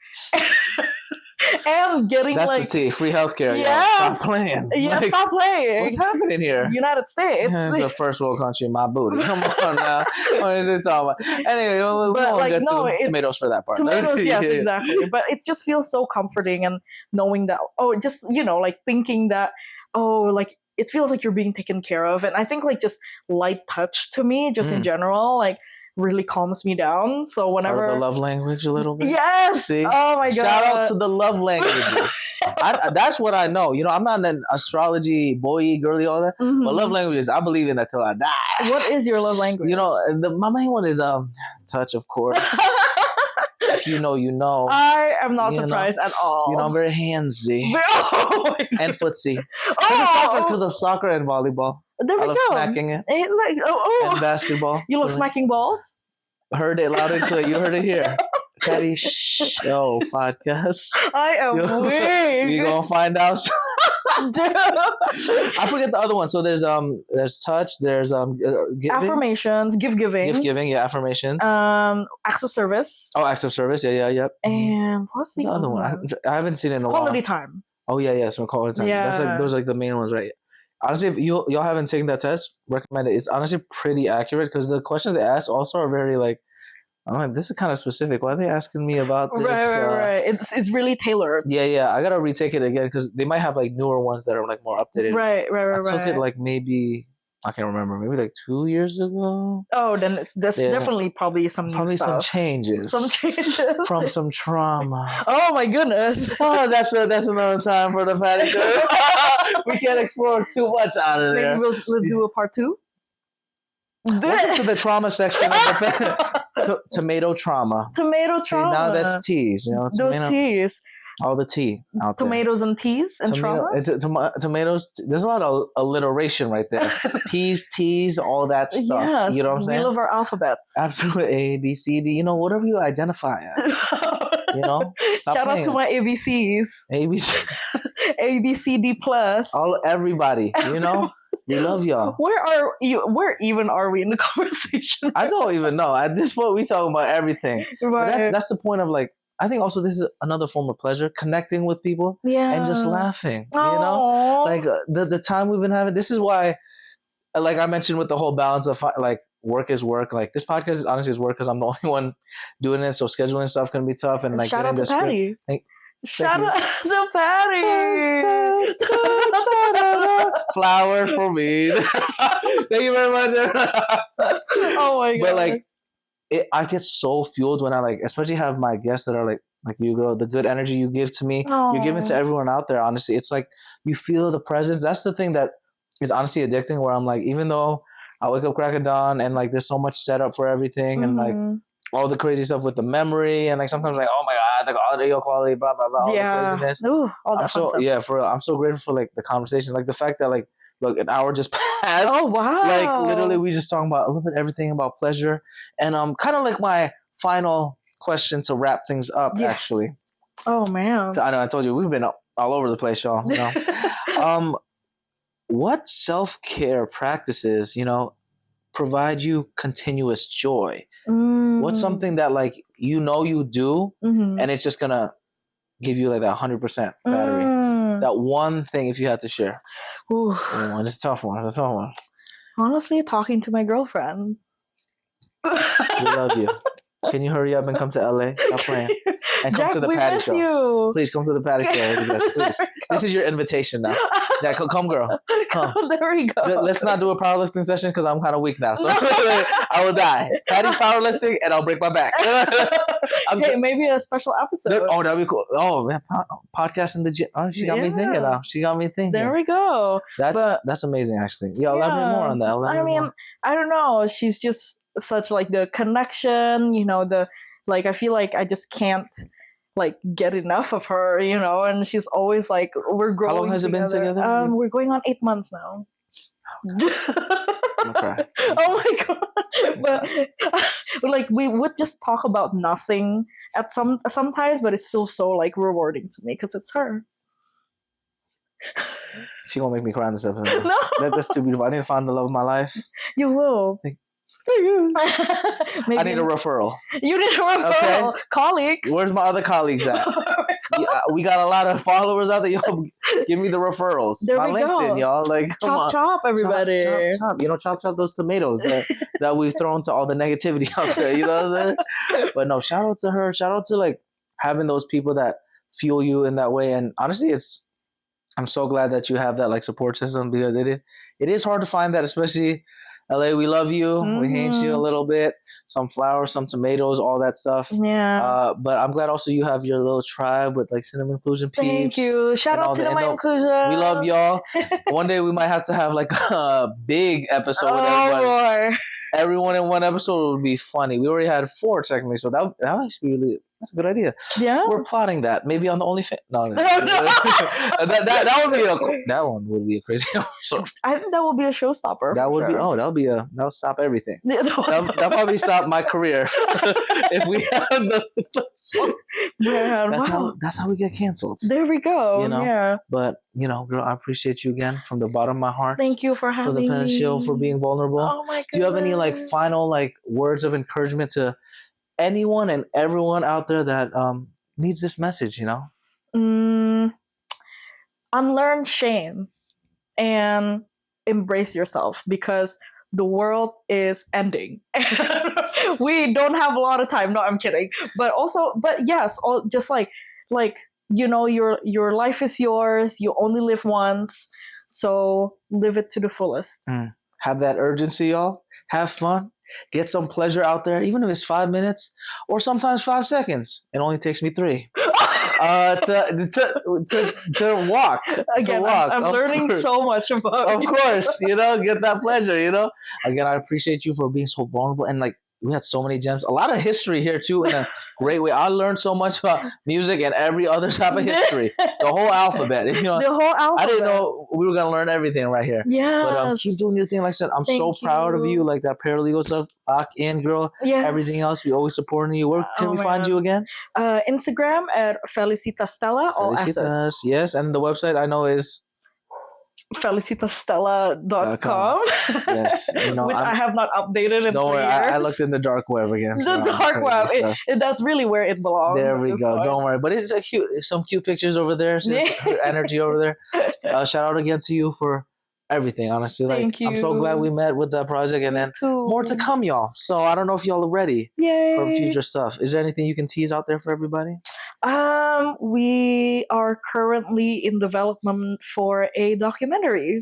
And getting that's like the T, free healthcare. Yes. Stop playing. Yeah, stop playing. What's happening here? United States. Yeah, it's a first world country, my booty. Come on now. What is it talking about? Anyway, we won't get to tomatoes for that part. Tomatoes, yes, exactly. But it just feels so comforting, and knowing that, just like thinking that, like it feels like you're being taken care of. And I think like just light touch to me, just in general, like really calms me down. So whenever the love language a little bit. Yes. See? Oh my God. Shout out to the love languages. That's what I know. I'm not an astrology boy, girly, all that. Mm-hmm. But love languages, I believe in that till I die. What is your love language? My main one is touch, of course. If you know, you know. I am not surprised at all. I'm very handsy and footsie. Because of soccer and volleyball. There we I love go. smacking it. And basketball. You love smacking balls? Heard it loud and clear. You heard it here. Patty Show podcast. I am weak. You gonna find out. I forget the other one. So there's touch. There's giving. Affirmations, giving. Gift giving, yeah, affirmations. Acts of service. Oh, acts of service. Yeah, yep. And what's the other one? I haven't seen it in a while. Quality time. Oh yeah. So quality time. Yeah. Those are like the main ones, right? Honestly, if y'all haven't taken that test, recommend it. It's honestly pretty accurate because the questions they ask also are very like, I'm like, this is kind of specific. Why are they asking me about this? Right. It's really tailored. Yeah. I gotta retake it again because they might have like newer ones that are like more updated. Right. I took it like maybe I can't remember, maybe like 2 years ago. Oh, then there's definitely probably some some changes. Some changes from some trauma. Oh my goodness. Oh, that's another time for the Patty Show. We can't explore too much out of there. Maybe we'll do a part 2. Welcome to the trauma section of the tomato trauma. Tomato trauma. See, now that's teas. Those teas. All the tea out there. Tomatoes and teas and traumas? Tomatoes. There's a lot of alliteration right there. P's, T's, all that stuff. Yes, you know what I'm saying? We love our alphabets. Absolutely. A, B, C, D. Whatever you identify as. Shout out to my ABCs. ABC. A, B, C, D plus. Everybody. We love y'all. Where even are we in the conversation? I don't even know. At this point, we talking about everything. Right. That's the point of like, I think also this is another form of pleasure, connecting with people and just laughing, like the time we've been having. This is why, like I mentioned with the whole balance of like work is work. Like this podcast is honestly work because I'm the only one doing it. So scheduling stuff can be tough. And like shout out to Patty. Shout out to Patty. Flower for me. Thank you very much. Oh my God. But like, I get so fueled when I like, especially have my guests that are like you, girl, the good energy you give to me, you're giving to everyone out there. Honestly, it's like you feel the presence. That's the thing that is honestly addicting. Where I'm like, even though I wake up crack of dawn and like there's so much set up for everything and like all the crazy stuff with the memory and like sometimes like, oh my God, the audio quality, blah blah blah, all the craziness. Ooh, all that fun stuff. For real, I'm so grateful for like the conversation, like the fact that like. Look, an hour just passed. Oh wow! Like literally, we just talking about a little bit everything about pleasure, and kind of like my final question to wrap things up. Yes. Actually. Oh man! So, I know I told you we've been all over the place, y'all. What self-care practices, provide you continuous joy? What's something that like you do, and it's just gonna give you like that 100% battery? That one thing, if you had to share. Ooh. It's a tough one. Honestly, talking to my girlfriend. We love you. Can you hurry up and come to LA? Stop playing. and come Jack, to the we Patty miss Show. you. Please come to the Patty Show. Please. This is your invitation now. Jack, come, girl. Come. There we go. Let's not do a powerlifting session because I'm kind of weak now. So I will die. Patty's powerlifting and I'll break my back. Hey, maybe a special episode. Oh, that'd be cool. Oh, man. Podcast in the gym. Oh, she got me thinking now. She got me thinking. There we go. That's amazing, actually. Yeah, elaborate more on that. I mean, I don't know. She's just such like the connection, I feel like I just can't like get enough of her, and she's always like, we're growing. How long has it been together? We're going on 8 months now. Okay. Oh my god. But like we would just talk about nothing at sometimes, but it's still so like rewarding to me because it's her. She gonna make me cry in this episode. No. That's too beautiful. I need to find the love of my life. You will. I need a referral. You need a referral. Okay. Colleagues. Where's my other colleagues at? We got a lot of followers out there. Y'all, give me the referrals. There my we LinkedIn, go. y'all. Like, chop, everybody. Chop. Chop those tomatoes that we've thrown to all the negativity out there. You know what I'm saying? But no, shout out to her. Shout out to like having those people that fuel you in that way. And honestly, I'm so glad that you have that like support system because it is hard to find that, especially LA. We love you. Mm-hmm. We hate you a little bit. Some flowers, some tomatoes, all that stuff. Yeah. But I'm glad also you have your little tribe with like Cinema Inclusion peeps. Thank you. Shout out to Cinema Inclusion. We love y'all. One day we might have to have like a big episode with everybody. Lord. Everyone in one episode would be funny. We already had 4 technically, so that actually really. That's a good idea. Yeah, we're plotting that maybe on the OnlyFans. No. that would be a crazy episode. I think that will be a showstopper. That would be. Oh, that'll stop everything. That'll probably stop my career if we have the. That's how we get canceled. There we go. Yeah. But girl, I appreciate you again from the bottom of my heart. Thank you for having me. For the Penn Show, for being vulnerable. Oh my god. Do you have any like final like words of encouragement to anyone and everyone out there that needs this message? Unlearn shame and embrace yourself because the world is ending. We don't have a lot of time. No, I'm kidding. But yes, just like your life is yours. You only live once, so live it to the fullest. Have that urgency, y'all. Have fun. Get some pleasure out there, even if it's 5 minutes or sometimes 5 seconds. It only takes me 3 to walk. Again, I'm learning so much about you. Of course, get that pleasure. Again, I appreciate you for being so vulnerable and like. We had so many gems. A lot of history here, too, in a great way. I learned so much about music and every other type of history. The whole alphabet. The whole alphabet. I didn't know we were going to learn everything right here. Yes. But keep doing your thing. Like I said, I'm so proud of you. Like that paralegal stuff. Lock in, girl. Yes. Everything else, we always supporting you. Where can we find you again? Instagram at Felisitas Stella, all S's. Yes. And the website I know is... FelisitasStella.com. Yes, which I have not updated in 3 years. I looked in the dark web again. The dark web. That's really where it belongs. There we go. Point. Don't worry. But it's some cute pictures over there. Energy over there. Shout out again to you for everything, honestly. Thank you. I'm so glad we met with that project and then more to come, y'all. So I don't know if y'all are ready for future stuff. Is there anything you can tease out there for everybody? We are currently in development for a documentary.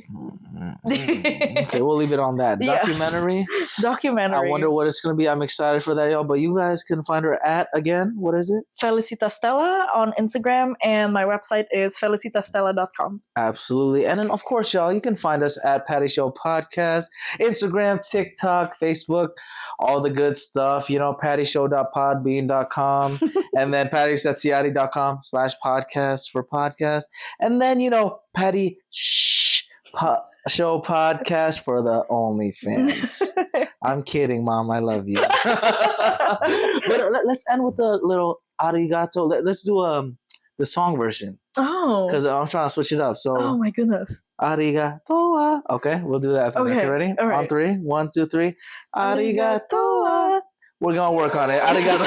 Okay, we'll leave it on that. Documentary. Documentary. I wonder what it's going to be. I'm excited for that, y'all. But you guys can find her at, again, what is it? Felisitas Stella on Instagram, and my website is felisitasstella.com. Absolutely. And then, of course, y'all, you can find us at Patty Show Podcast, Instagram, TikTok, Facebook, all the good stuff. pattyshow.podbean.com and then pattysetiati.com/podcast for podcast. And then, Patty Show Podcast for the OnlyFans. I'm kidding, Mom. I love you. But let's end with a little arigato. Let's do the song version. Oh. Because I'm trying to switch it up. So. Oh, my goodness. Arigato. Okay, we'll do that. Okay, ready? All right. On 3. 1, 2, 3. Arigato. We're going to work on it. Arigato.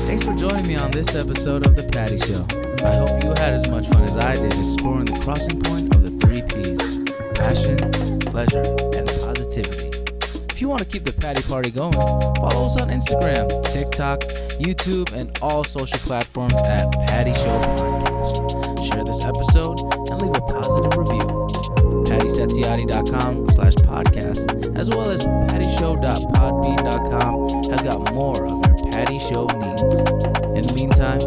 Thanks for joining me on this episode of The Patty Show. I hope you had as much fun as I did exploring the crossing point of the 3 Ps: passion, pleasure, and positivity. If if you want to keep the Patty Party going, follow us on Instagram, TikTok, YouTube, and all social platforms at Patty Show Podcast. Share this episode and leave a positive review. PattySetiati.com/podcast, as well as pattyshow.podbean.com, have got more of your Patty Show needs. In the meantime,